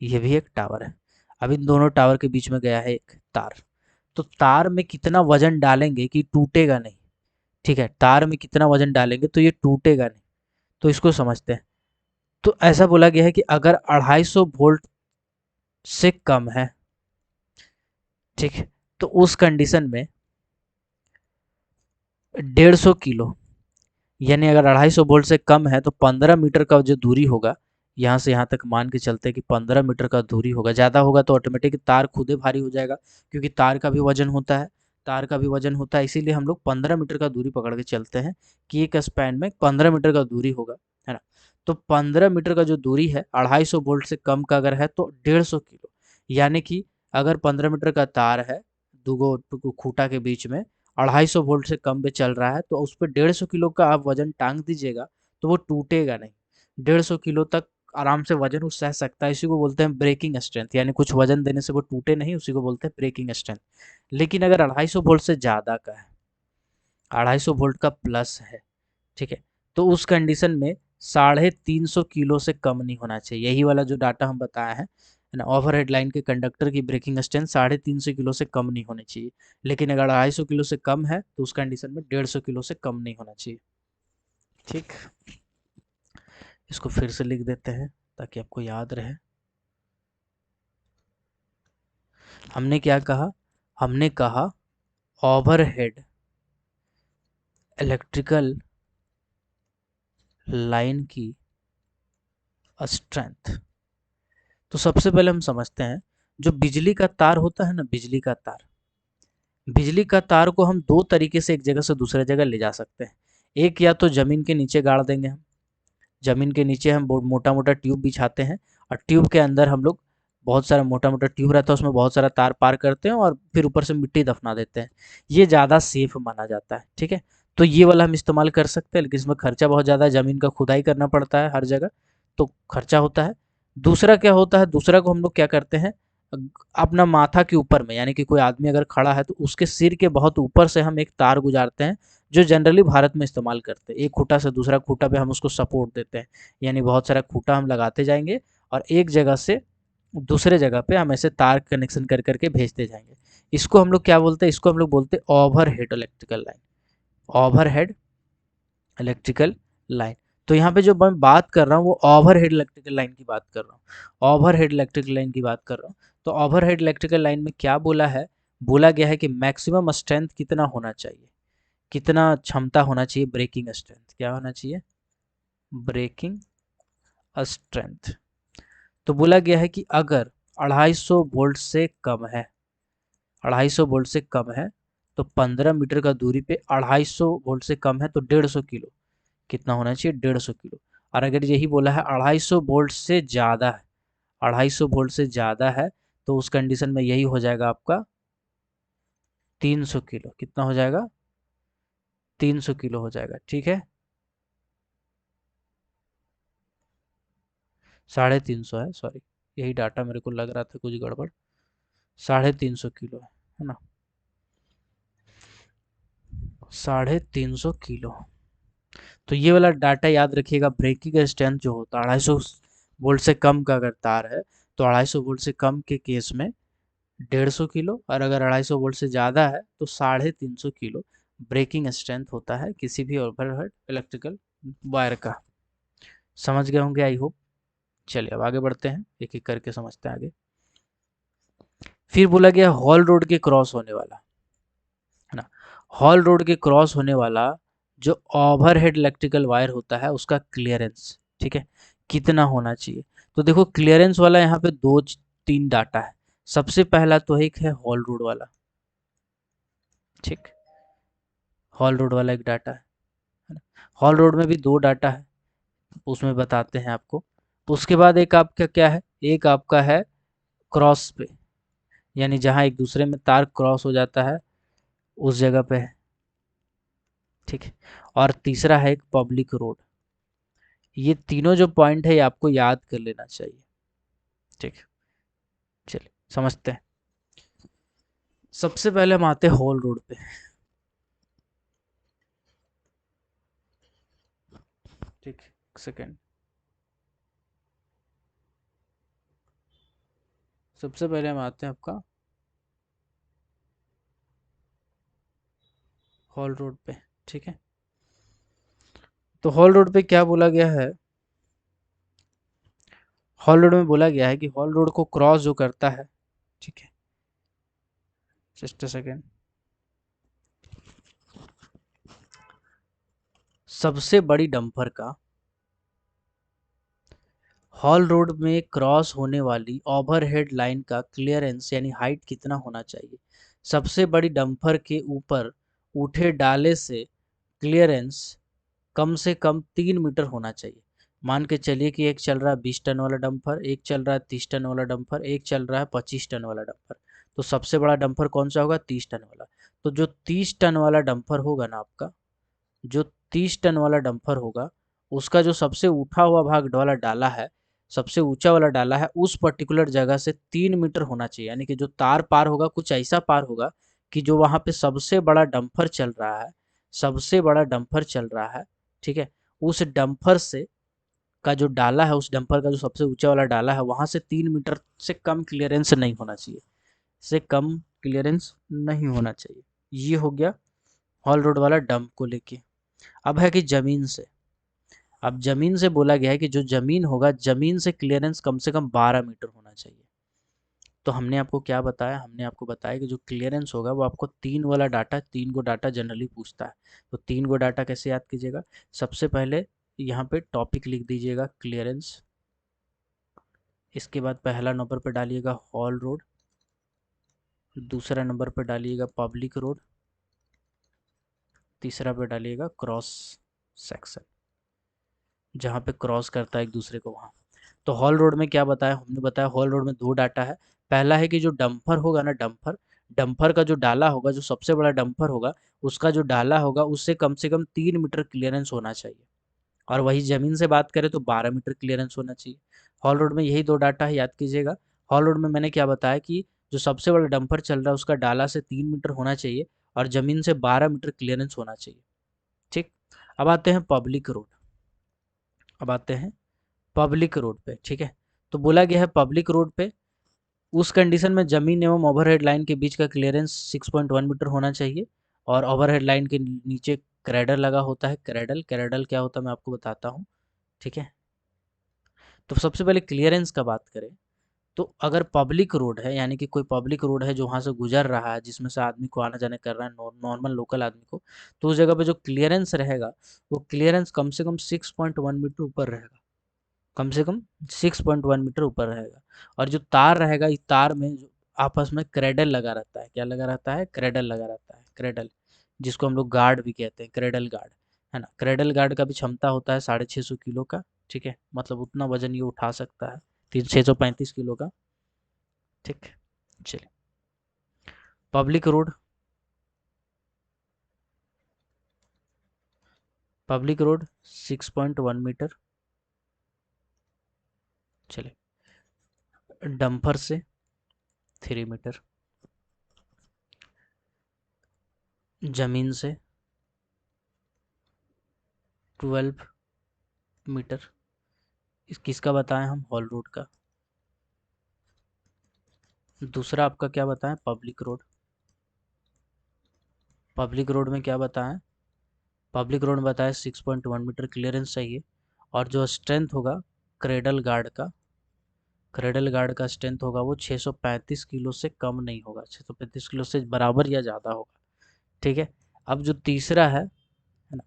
ये भी एक टावर है। अब इन दोनों टावर के बीच में गया है एक तार। तो तार में कितना वजन डालेंगे कि टूटेगा नहीं? ठीक है, तार में कितना वजन डालेंगे तो ये टूटेगा नहीं? तो इसको समझते हैं। तो ऐसा बोला गया है कि अगर 250 वोल्ट से कम है, ठीक है, तो उस कंडीशन में 150 किलो, यानी अगर 250 वोल्ट से कम है तो 15 मीटर का जो दूरी होगा, यहाँ से यहाँ तक मान के चलते हैं कि 15 मीटर का दूरी होगा। ज़्यादा होगा तो ऑटोमेटिक तार खुद ही भारी हो जाएगा, क्योंकि तार का भी वजन होता है। तार का भी वजन होता है, इसीलिए हम लोग 15 मीटर का दूरी पकड़ के चलते हैं कि एक स्पैन में 15 मीटर का दूरी होगा, है ना। तो 15 मीटर का जो दूरी है 250 वोल्ट से कम का अगर है तो 150 किलो, यानी कि अगर 15 मीटर का तार है दो खूंटा के बीच में, 250 वोल्ट से कम पे चल रहा है, तो उस पर 150 किलो का आप वजन टांग दीजिएगा तो वो टूटेगा नहीं। 150 किलो तक आराम से वजन वो सह सकता है। इसी को बोलते हैं ब्रेकिंग स्ट्रेंथ, यानी कुछ वजन देने से वो टूटे नहीं, उसी को बोलते हैं ब्रेकिंग स्ट्रेंथ। लेकिन अगर 250 वोल्ट से ज़्यादा का है, 250 वोल्ट का प्लस है, ठीक है, तो उस कंडीशन में 350 किलो से कम नहीं होना चाहिए। यही वाला जो डाटा हम बताया है ना, ओवरहेड लाइन के कंडक्टर की ब्रेकिंग स्ट्रेंथ 350 किलो से कम नहीं होनी चाहिए। लेकिन अगर 250 किलो से कम है तो उस कंडीशन में 150 किलो से कम नहीं होना चाहिए। ठीक, इसको फिर से लिख देते हैं ताकि आपको याद रहे। हमने क्या कहा? हमने कहा ओवरहेड इलेक्ट्रिकल लाइन की स्ट्रेंथ। तो सबसे पहले हम समझते हैं, जो बिजली का तार होता है ना, बिजली का तार, बिजली का तार को हम दो तरीके से एक जगह से दूसरे जगह ले जा सकते हैं। एक, या तो जमीन के नीचे गाड़ देंगे हम। जमीन के नीचे हम मोटा मोटा ट्यूब बिछाते हैं और ट्यूब के अंदर हम लोग, बहुत सारा मोटा मोटा ट्यूब रहता है उसमें बहुत सारा तार पार करते हैं और फिर ऊपर से मिट्टी दफना देते हैं। ये ज़्यादा सेफ माना जाता है। ठीक है, तो ये वाला हम इस्तेमाल कर सकते हैं, लेकिन इसमें खर्चा बहुत ज़्यादा है, ज़मीन का खुदाई करना पड़ता है हर जगह, तो खर्चा होता है। दूसरा क्या होता है? दूसरा को हम लोग क्या करते हैं, अपना माथा के ऊपर में, यानी कि कोई आदमी अगर खड़ा है तो उसके सिर के बहुत ऊपर से हम एक तार गुजारते हैं, जो जनरली भारत में इस्तेमाल करते हैं। एक खूंटा से दूसरा खूंटा पे हम उसको सपोर्ट देते हैं, यानी बहुत सारा खूंटा हम लगाते जाएंगे और एक जगह से दूसरे जगह पे हम ऐसे तार कनेक्शन कर करके भेजते जाएंगे। इसको हम लोग क्या बोलते हैं? इसको हम लोग बोलते हैं overhead electrical line. Overhead electrical line. तो यहाँ पे जो मैं बात कर रहा हूँ वो ओवरहेड इलेक्ट्रिकल लाइन की बात कर रहा हूँ। ओवरहेड इलेक्ट्रिकल लाइन की बात कर रहा हूँ। तो ओवरहेड इलेक्ट्रिकल लाइन में क्या बोला है? बोला गया है कि मैक्सिमम स्ट्रेंथ कितना होना चाहिए, कितना क्षमता होना चाहिए ब्रेकिंग स्ट्रेंथ, क्या होना चाहिए? Breaking strength. तो बोला गया है कि अगर 250 वोल्ट से कम है, 250 वोल्ट से कम है, तो 15 मीटर का दूरी पे 250 वोल्ट से कम है तो 150 किलो, कितना होना चाहिए? 150 किलो। और अगर यही बोला है 250 वोल्ट से ज़्यादा है, 250 वोल्ट से ज़्यादा है, तो उस कंडीशन में यही हो जाएगा आपका 300 किलो। कितना हो जाएगा? 300 किलो हो जाएगा। ठीक है, 350 है, सॉरी, यही डाटा मेरे को लग रहा था कुछ गड़बड़। 350 किलो है ना, 350 किलो। तो ये वाला डाटा याद रखिएगा। ब्रेकिंग स्ट्रेंथ जो होता है 250 वोल्ट से कम का अगर तार है, तो 250 वोल्ट से कम के केस में 150 किलो, और अगर 250 वोल्ट से ज़्यादा है तो 350 किलो ब्रेकिंग स्ट्रेंथ होता है किसी भी ओवरहेड इलेक्ट्रिकल वायर का। समझ गए होंगे आई होप। चलिए अब आगे बढ़ते हैं, एक एक करके समझते हैं आगे। फिर बोला गया हॉल रोड के क्रॉस होने वाला, है ना, हॉल रोड के क्रॉस होने वाला जो ओवरहेड इलेक्ट्रिकल वायर होता है उसका क्लियरेंस, ठीक है, कितना होना चाहिए। तो देखो क्लियरेंस वाला यहाँ पे दो तीन डाटा है। सबसे पहला तो एक है हॉल रोड वाला, ठीक, हॉल रोड वाला एक डाटा है ना। हॉल रोड में भी दो डाटा है, उसमें बताते हैं आपको। उसके बाद एक आपका क्या है, एक आपका है क्रॉस पे, यानी जहाँ एक दूसरे में तार क्रॉस हो जाता है उस जगह पे है, ठीक है। और तीसरा है एक पब्लिक रोड। ये तीनों जो पॉइंट है ये आपको याद कर लेना चाहिए, ठीक है। चलिए समझते हैं। सबसे पहले हम आते हैं हॉल रोड पे, ठीक, सेकेंड। सबसे पहले हम आते हैं आपका हॉल रोड पे, ठीक है। तो हॉल रोड पे क्या बोला गया है, हॉल रोड में बोला गया है कि हॉल रोड को क्रॉस जो करता है, ठीक है, जस्ट अ सेकेंड, सबसे बड़ी डंपर का हॉल रोड में क्रॉस होने वाली ओवरहेड लाइन का क्लियरेंस यानी हाइट कितना होना चाहिए। सबसे बड़ी डंपर के ऊपर उठे डाले से क्लियरेंस कम से कम 3 मीटर होना चाहिए। मान के चलिए कि एक चल रहा है 20 टन वाला डंपर, एक चल रहा है 30 टन वाला डंपर, एक चल रहा है 25 टन वाला डंपर। तो सबसे बड़ा डंपर कौन सा होगा? 30 टन वाला। तो जो 30 टन वाला डंपर होगा ना आपका, जो 30 टन वाला डंपर होगा, उसका जो सबसे उठा हुआ भाग वाला डाला है, सबसे ऊंचा वाला डाला है, उस पर्टिकुलर जगह से 3 मीटर होना चाहिए। यानी कि जो तार पार होगा कुछ ऐसा पार होगा कि जो वहां पे सबसे बड़ा डंपर चल रहा है, सबसे बड़ा डंपर चल रहा है, ठीक है, उस डंपर से का जो डाला है, उस डंपर का जो सबसे ऊंचा वाला डाला है, वहां से 3 मीटर से कम क्लियरेंस नहीं होना चाहिए, से कम क्लियरेंस नहीं होना चाहिए। ये हो गया हॉल रोड वाला डंप को लेके। अब है कि जमीन से, अब जमीन से बोला गया है कि जो जमीन होगा, जमीन से क्लियरेंस कम से कम 12 मीटर होना चाहिए। तो हमने आपको क्या बताया, हमने आपको बताया कि जो क्लियरेंस होगा वो आपको तीन वाला डाटा, तीन गो डाटा जनरली पूछता है। तो तीन गो डाटा कैसे याद कीजिएगा? सबसे पहले यहाँ पे टॉपिक लिख दीजिएगा क्लियरेंस, इसके बाद पहला नंबर पर डालिएगा हॉल रोड, दूसरा नंबर पर डालिएगा पब्लिक रोड, तीसरा पे डालिएगा क्रॉस सेक्शन, जहाँ पे क्रॉस करता है एक दूसरे को वहाँ। तो हॉल रोड में क्या बताया हमने, बताया हॉल रोड में दो डाटा है। पहला है कि जो डंपर होगा ना, डंपर, डंपर का जो डाला होगा, जो सबसे बड़ा डंपर होगा, उसका जो डाला होगा उससे कम से कम 3 मीटर क्लियरेंस होना चाहिए। और वही जमीन से बात करें तो 12 मीटर क्लियरेंस होना चाहिए। हॉल रोड में यही दो डाटा है, याद कीजिएगा। हॉल रोड में मैंने क्या बताया कि जो सबसे बड़ा डंपर चल रहा है उसका डाला से 3 मीटर होना चाहिए और जमीन से 12 मीटर क्लियरेंस होना चाहिए, ठीक। अब आते हैं पब्लिक रोड, अब आते हैं पब्लिक रोड पे, ठीक है। तो बोला गया है पब्लिक रोड पे उस कंडीशन में जमीन एवं ओवरहेड लाइन के बीच का क्लियरेंस 6.1 मीटर होना चाहिए। और ओवरहेड लाइन के नीचे क्रेडल लगा होता है, क्रेडल, क्रेडल क्या होता है मैं आपको बताता हूँ, ठीक है। तो सबसे पहले क्लियरेंस का बात करें, तो अगर पब्लिक रोड है, यानी कि कोई पब्लिक रोड है जो वहाँ से गुजर रहा है, जिसमें से आदमी को आना जाने कर रहा है, नॉर्मल लोकल आदमी को, तो उस जगह पे जो क्लियरेंस रहेगा वो क्लियरेंस कम से कम 6.1 मीटर ऊपर रहेगा, कम से कम 6.1 मीटर ऊपर रहेगा। और जो तार रहेगा, इस तार में जो आपस में क्रेडल लगा रहता है, क्या लगा रहता है? क्रेडल लगा रहता है, क्रेडल, जिसको हम लोग गार्ड भी कहते हैं, क्रेडल गार्ड, है ना। क्रेडल गार्ड का भी क्षमता होता है 650 किलो का, ठीक है, मतलब उतना वजन ये उठा सकता है, 635 किलो का। ठीक, चलिए। Public road, public road 6.1 metre. चलिए, डंपर से 3 मीटर, जमीन से 12 मीटर। इस किसका बताएं हम, हॉल रोड का। दूसरा आपका क्या बताएं, पब्लिक रोड। पब्लिक रोड में क्या बताएं, पब्लिक रोड में बताएं 6.1 मीटर क्लियरेंस चाहिए। और जो स्ट्रेंथ होगा क्रेडल गार्ड का, क्रेडल गार्ड का स्ट्रेंथ होगा वो 635 किलो से कम नहीं होगा, 635 किलो से बराबर या ज़्यादा होगा। ठीक है। अब जो तीसरा है ना,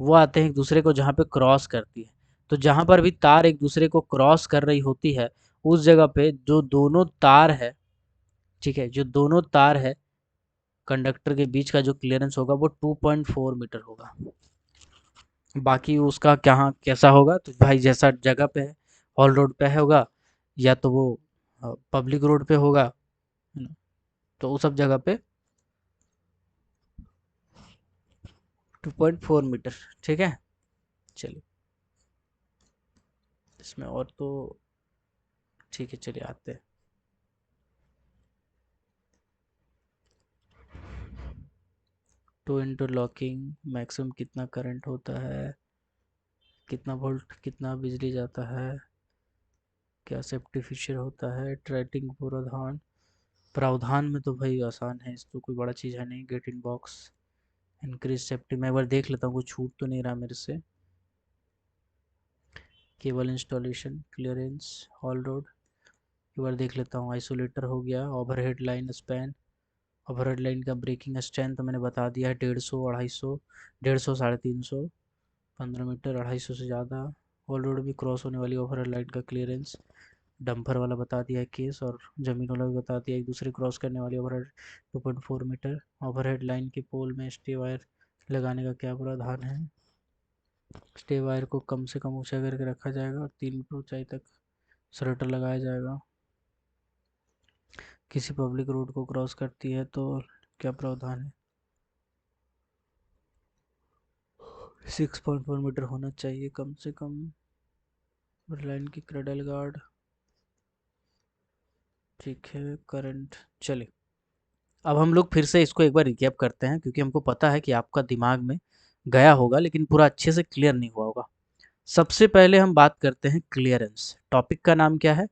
वो आते हैं एक दूसरे को जहाँ पे क्रॉस करती है। तो जहाँ पर भी तार एक दूसरे को क्रॉस कर रही होती है, उस जगह पे जो दोनों तार है, ठीक है, जो दोनों तार है कंडक्टर के बीच का जो क्लियरेंस होगा वो 2.4 मीटर होगा। बाकी उसका क्या कैसा होगा, तो भाई जैसा जगह पे है, हॉल रोड पे होगा या तो वो पब्लिक रोड पे होगा, है ना, तो उस सब जगह पे 2.4 मीटर। ठीक है, चलिए इसमें और तो ठीक है, चलिए आते हैं। टू इंटरलॉकिंग मैक्सिमम कितना करंट होता है, कितना वोल्ट, कितना बिजली जाता है, क्या सेफ्टी फीचर होता है, ट्रैकिंग प्रावधान। प्रावधान में तो भाई आसान है, इस तो कोई बड़ा चीज़ है नहीं। Get in box, increase safety, मैं एक बार देख लेता हूँ कोई छूट तो नहीं रहा मेरे से। Cable installation, clearance, hall road, एक बार देख लेता हूँ। आइसोलेटर हो गया, overhead line span, overhead line का ब्रेकिंग स्ट्रेंथ मैंने बता दिया है 150, 250, 150, 350, 15 मीटर, 250 से ज़्यादा। हॉल रोड भी क्रॉस होने वाली ओवरहेड लाइन का क्लियरेंस, डंपर वाला बता दिया है केस, और जमीन वाला भी बता दिया, एक दूसरे क्रॉस करने वाली ओवरहेड 2.4 मीटर। ओवरहेड लाइन के पोल में स्टे वायर लगाने का क्या प्रावधान है, स्टे वायर को कम से कम ऊंचा करके रखा जाएगा और 3 मीटर ऊंचाई तक शटर लगाया जाएगा। किसी पब्लिक रोड को क्रॉस करती है तो क्या प्रावधान है, 6.1 मीटर होना चाहिए कम से कम। लाइन की क्रेडल गार्ड, ठीक है, करंट। चलिए, अब हम लोग फिर से इसको एक बार रिकैप करते हैं, क्योंकि हमको पता है कि आपका दिमाग में गया होगा लेकिन पूरा अच्छे से क्लियर नहीं हुआ होगा। सबसे पहले हम बात करते हैं क्लियरेंस। टॉपिक का नाम क्या है,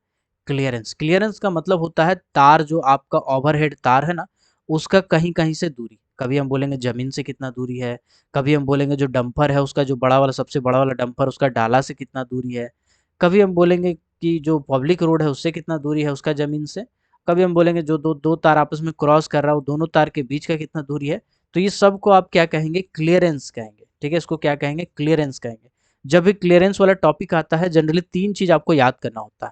क्लियरेंस। क्लियरेंस का मतलब होता है तार, जो आपका ओवरहेड तार है ना, उसका कहीं कहीं से दूरी। कभी हम बोलेंगे जमीन से कितना दूरी है, कभी हम बोलेंगे जो डंपर है उसका, जो बड़ा वाला सबसे बड़ा वाला डंपर, उसका डाला से कितना दूरी है। कभी हम बोलेंगे कि जो पब्लिक रोड है उससे कितना दूरी है उसका जमीन से। कभी हम बोलेंगे जो दो दो तार आपस में क्रॉस कर रहा है, वो दोनों तार के बीच का कितना दूरी है। तो ये सब को आप क्या कहेंगे, क्लियरेंस कहेंगे। ठीक है, इसको क्या कहेंगे, क्लियरेंस कहेंगे। जब भी क्लियरेंस वाला टॉपिक आता है, जनरली 3 चीज आपको याद करना होता है।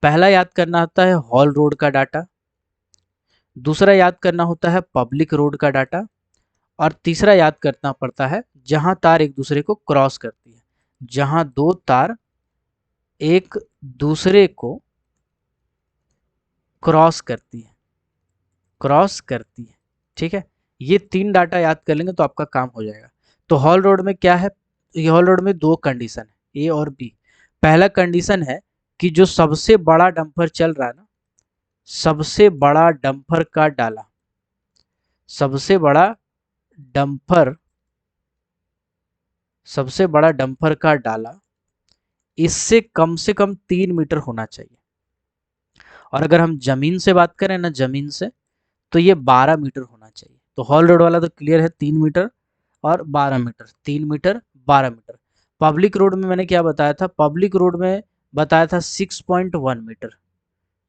पहला याद करना होता है हॉल रोड का डाटा, दूसरा याद करना होता है पब्लिक रोड का डाटा, और तीसरा याद करना पड़ता है जहां तार एक दूसरे को क्रॉस करती है, जहां दो तार एक दूसरे को क्रॉस करती है, क्रॉस करती है। ठीक है, ये 3 डाटा याद कर लेंगे तो आपका काम हो जाएगा। तो हॉल रोड में क्या है, ये हॉल रोड में 2 कंडीशन है, ए और बी। पहला कंडीशन है कि जो सबसे बड़ा डंपर चल रहा है ना, सबसे बड़ा डंपर का डाला, सबसे बड़ा डंपर, सबसे बड़ा डंपर का डाला इससे कम से कम 3 मीटर होना चाहिए। और अगर हम जमीन से बात करें ना, जमीन से, तो ये 12 मीटर होना चाहिए। तो हॉल रोड वाला तो क्लियर है, 3 मीटर और 12 metre, 3 metre 12 metre. Public road में मैंने क्या बताया था, पब्लिक रोड में बताया था 6.1 मीटर।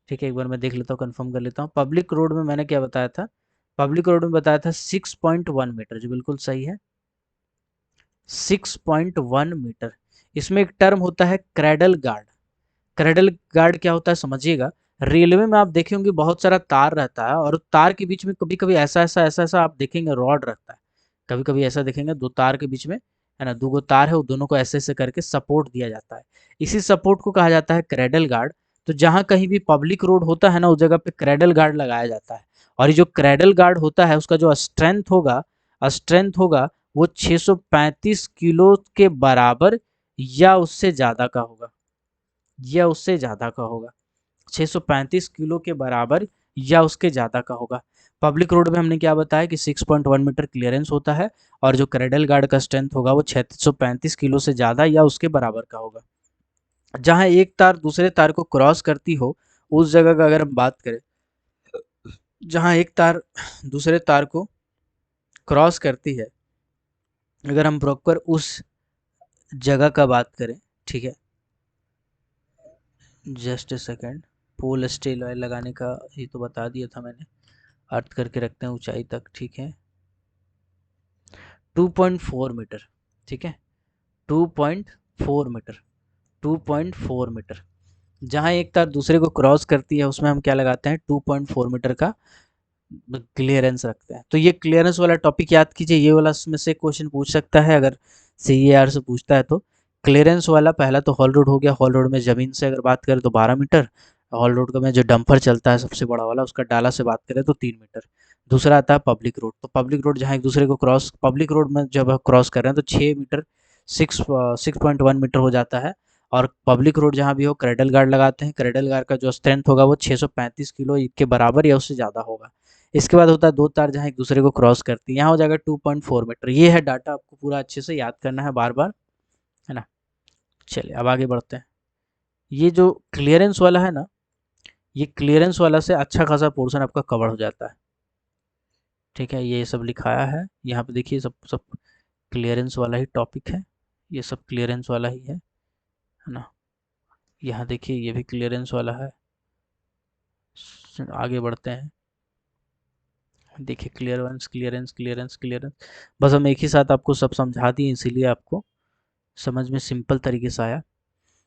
ठीक है, एक बार मैं देख लेता हूँ, कंफर्म कर लेता हूँ। पब्लिक रोड में मैंने क्या बताया था, पब्लिक रोड में बताया था 6.1 मीटर, जो बिल्कुल सही है, 6.1 मीटर। इसमें एक टर्म होता है क्रेडल गार्ड। क्रेडल गार्ड क्या होता है समझिएगा। रेलवे में आप देखे होंगे बहुत सारा तार रहता है, और तार के बीच में कभी कभी ऐसा ऐसा आप देखेंगे रॉड रहता है, कभी कभी ऐसा देखेंगे दो तार के बीच में है ना, 2 गो तार है, वो दोनों को ऐसे ऐसे करके सपोर्ट दिया जाता है। इसी सपोर्ट को कहा जाता है क्रेडल गार्ड। तो जहाँ कहीं भी पब्लिक रोड होता है ना, उस जगह पे क्रेडल गार्ड लगाया जाता है। और ये जो क्रेडल गार्ड होता है उसका जो स्ट्रेंथ होगा वो 635 किलो के बराबर या उससे ज़्यादा का होगा, या उससे ज़्यादा का होगा। 635 किलो के बराबर या उसके ज़्यादा का होगा। पब्लिक रोड में हमने क्या बताया कि 6.1 मीटर क्लियरेंस होता है, और जो क्रेडल गार्ड का स्ट्रेंथ होगा वो 635 किलो से ज़्यादा या उसके बराबर का होगा। जहाँ एक तार दूसरे तार को क्रॉस करती हो, उस जगह का अगर हम बात करें, जहाँ एक तार दूसरे तार को क्रॉस करती है, अगर हम प्रॉपर उस जगह का बात करें, ठीक है, just a second, pole steel oil लगाने का ये तो बता दिया था मैंने। अर्थ करके रखते हैं ऊंचाई तक, ठीक है, 2.4 मीटर, ठीक है, 2.4 मीटर, 2.4 मीटर। जहाँ एक तार दूसरे को क्रॉस करती है उसमें हम क्या लगाते हैं, 2.4 मीटर का क्लियरेंस रखते हैं। तो ये क्लियरेंस वाला टॉपिक याद कीजिए, ये वाला इसमें से क्वेश्चन पूछ सकता है अगर CAR से पूछता है तो। क्लियरेंस वाला पहला तो हॉल रोड हो गया, हॉल रोड में ज़मीन से अगर बात करें तो 12 मीटर, हॉल रोड का में जो डंपर चलता है सबसे बड़ा वाला उसका डाला से बात करें तो 3 मीटर। दूसरा आता है पब्लिक रोड। तो पब्लिक रोड जहाँ एक दूसरे को क्रॉस, पब्लिक रोड में जब आप क्रॉस कर रहे हैं तो 6 मीटर, 6.1 मीटर हो जाता है। और पब्लिक रोड जहाँ भी हो क्रेडल गार्ड लगाते हैं, क्रेडल गार्ड का जो स्ट्रेंथ होगा वो 635 किलो के बराबर या उससे ज़्यादा होगा। इसके बाद होता है दो तार जहाँ एक दूसरे को क्रॉस करती है, यहाँ हो जाएगा 2.4 मीटर। ये है डाटा, आपको पूरा अच्छे से याद करना है बार बार, है ना। चलिए अब आगे बढ़ते हैं। ये जो क्लियरेंस वाला है ना, ये क्लियरेंस वाला से अच्छा खासा पोर्शन आपका कवर हो जाता है, ठीक है। ये सब लिखाया है यहाँ पे, देखिए सब सब क्लियरेंस वाला ही टॉपिक है, ये सब क्लियरेंस वाला ही है ना। यहाँ देखिए ये भी क्लियरेंस वाला है। आगे बढ़ते हैं, देखिए क्लियरेंस क्लियरेंस क्लियरेंस क्लियरेंस, बस हम एक ही साथ आपको सब समझा दिए, इसीलिए आपको समझ में सिंपल तरीके से आया।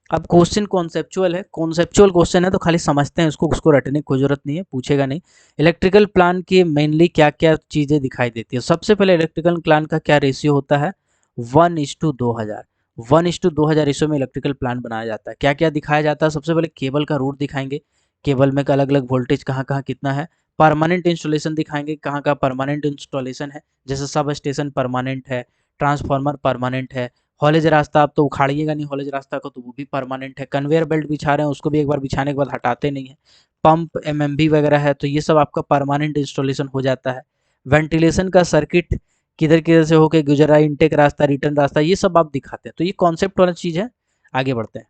अब क्वेश्चन कॉन्सेप्चुअल है, कॉन्सेप्चुअल क्वेश्चन है तो खाली समझते हैं उसको, उसको रटने की कोई जरूरत नहीं है, पूछेगा नहीं। इलेक्ट्रिकल प्लान की मेनली क्या क्या चीज़ें दिखाई देती है। सबसे पहले इलेक्ट्रिकल प्लान का क्या रेशियो होता है, 1:2000। 1:2000 रेशियो में इलेक्ट्रिकल प्लान बनाया जाता है। क्या क्या दिखाया जाता है, सबसे पहले केबल का रूट दिखाएंगे, केबल में अलग अलग वोल्टेज कहाँ कहाँ कितना है। परमानेंट इंस्टॉलेशन दिखाएंगे, कहाँ कहाँ परमानेंट इंस्टॉलेशन है, जैसे सब स्टेशन परमानेंट है, ट्रांसफार्मर परमानेंट है। हॉलेज रास्ता आप तो उखाड़िएगा नहीं, हॉलेज रास्ता को तो वो भी परमानेंट है। कन्वेयर बेल्ट बिछा रहे हैं उसको भी एक बार बिछाने के बाद हटाते नहीं है। पंप MMB वगैरह है तो ये सब आपका परमानेंट इंस्टॉलेशन हो जाता है। वेंटिलेशन का सर्किट किधर किधर से होके गुजरा, इनटेक रास्ता, रिटर्न रास्ता, ये सब आप दिखाते हैं। तो ये कॉन्सेप्ट वाला चीज़ है। आगे बढ़ते हैं।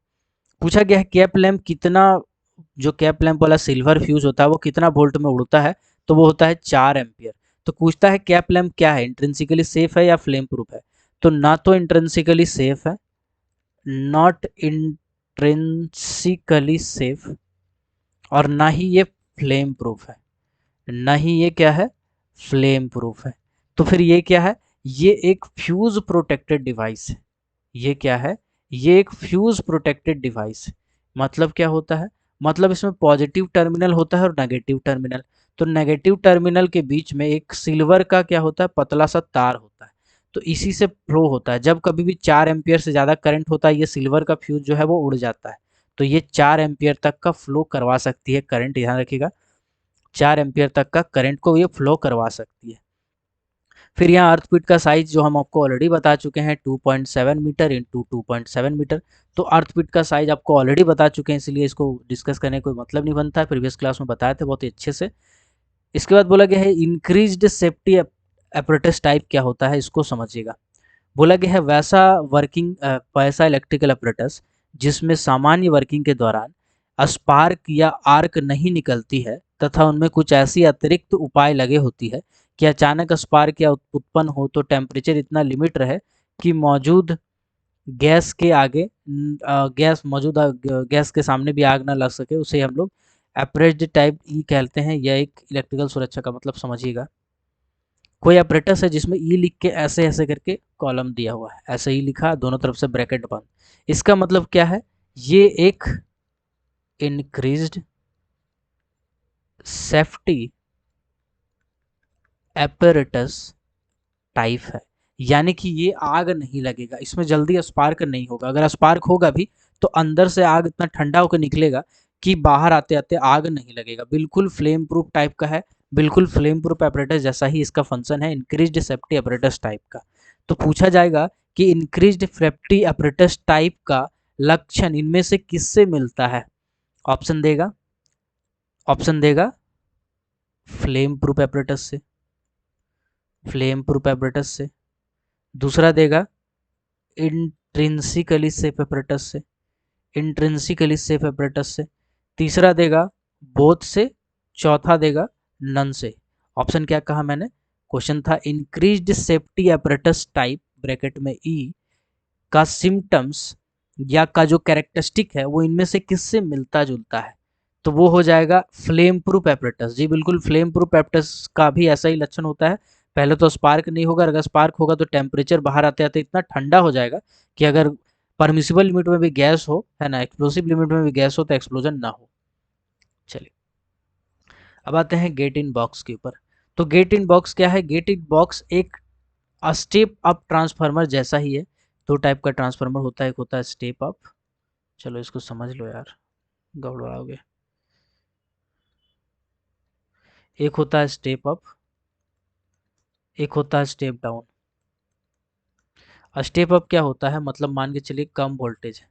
पूछा गया है कैप लैम्प कितना, जो कैप लैंप वाला सिल्वर फ्यूज होता है वो कितना वोल्ट में उड़ता है, तो वो होता है 4 एम्पियर। तो पूछता है कैप लैंप क्या है, इंट्रिंसिकली सेफ है या फ्लेम प्रूफ है। तो ना तो इंट्रिंसिकली सेफ है, नॉट इंट्रिंसिकली सेफ, और ना ही ये फ्लेम प्रूफ है, ना ही ये क्या है, फ्लेम प्रूफ है। तो फिर ये क्या है, ये एक फ्यूज प्रोटेक्टेड डिवाइस है। ये क्या है, ये एक फ्यूज प्रोटेक्टेड डिवाइस है। मतलब क्या होता है, मतलब इसमें पॉजिटिव टर्मिनल होता है और नेगेटिव टर्मिनल। तो नेगेटिव टर्मिनल के बीच में एक सिल्वर का क्या होता है, पतला सा तार होता है। तो इसी से फ्लो होता है। जब कभी भी 4 एम्पियर से ज़्यादा करंट होता है, ये सिल्वर का फ्यूज जो है वो उड़ जाता है। तो ये 4 एम्पियर तक का फ्लो करवा सकती है करंट, ध्यान रखिएगा, 4 एम्पियर तक का करंट को ये फ्लो करवा सकती है। फिर यहाँ अर्थक्वेक का साइज जो हम आपको ऑलरेडी बता चुके हैं, 2.7 मीटर इंटू 2.7 मीटर। तो अर्थक्वेक का साइज आपको ऑलरेडी बता चुके हैं, इसलिए इसको डिस्कस करने का कोई मतलब नहीं बनता है, प्रीवियस क्लास में बताए थे बहुत ही अच्छे से। इसके बाद बोला गया है इंक्रीज्ड सेफ्टी apparatus टाइप क्या होता है, इसको समझिएगा। बोला गया है वैसा इलेक्ट्रिकल apparatus जिसमें सामान्य वर्किंग के दौरान स्पार्क या आर्क नहीं निकलती है, तथा उनमें कुछ ऐसी अतिरिक्त उपाय लगे होती है कि अचानक स्पार्क या उत्पन्न हो तो टेम्परेचर इतना लिमिट रहे कि मौजूद गैस के आगे गैस के सामने भी आग ना लग सके, उसे हम लोग एप्रेस्ड टाइप ई कहते हैं। यह एक इलेक्ट्रिकल सुरक्षा का मतलब समझिएगा। कोई अपरेटस है जिसमें ई लिख के ऐसे ऐसे करके कॉलम दिया हुआ है, ऐसे ही लिखा, दोनों तरफ से ब्रैकेट बंद। इसका मतलब क्या है, ये एक इंक्रीज्ड सेफ्टी एपरेटस टाइप है, यानी कि ये आग नहीं लगेगा, इसमें जल्दी स्पार्क नहीं होगा। अगर स्पार्क होगा भी तो अंदर से आग इतना ठंडा होकर निकलेगा कि बाहर आते आते आग नहीं लगेगा। बिल्कुल फ्लेम प्रूफ टाइप का है, बिल्कुल फ्लेम प्रूफ एपरेटस जैसा ही इसका फंक्शन है, इंक्रीज्ड सेफ्टी एपरेटस टाइप का। तो पूछा जाएगा कि इंक्रीज्ड सेफ्टी एपरेटस टाइप का लक्षण इनमें से किससे मिलता है? ऑप्शन देगा, ऑप्शन देगा फ्लेम प्रूफ एपरेटस से, फ्लेम प्रूफ एपरेटस से। दूसरा देगा इंट्रिंसिकली सेफ एपरेटस से, इंट्रिंसिकली सेफ एपरेटस से। तीसरा देगा बोथ से। चौथा देगा नन से। ऑप्शन क्या कहा मैंने? क्वेश्चन था increased safety apparatus type bracket में ई का सिम्टम्स या का जो कैरेक्टरिस्टिक है वो इनमें से किससे मिलता जुलता है? तो वो हो जाएगा फ्लेम प्रूफ एपरेटस। जी बिल्कुल, फ्लेम प्रूफ एपरेटस का भी ऐसा ही लक्षण होता है। पहले तो स्पार्क नहीं होगा, अगर स्पार्क होगा तो टेम्परेचर बाहर आते आते इतना ठंडा हो जाएगा कि अगर परमिसिबल लिमिट में भी गैस हो, है ना, एक्सप्लोसिव लिमिट में भी गैस हो तो एक्सप्लोजन ना हो। चलिए अब आते हैं गेट इन बॉक्स के ऊपर। तो गेट इन बॉक्स क्या है? गेट इन बॉक्स एक स्टेप अप ट्रांसफार्मर जैसा ही है। दो टाइप का ट्रांसफार्मर होता है, एक होता है स्टेप अप। चलो इसको समझ लो यार, गड़बड़ाओगे। एक होता है स्टेप अप, एक होता है स्टेप डाउन। स्टेप अप क्या होता है? मतलब मान के चलिए कम वोल्टेज है,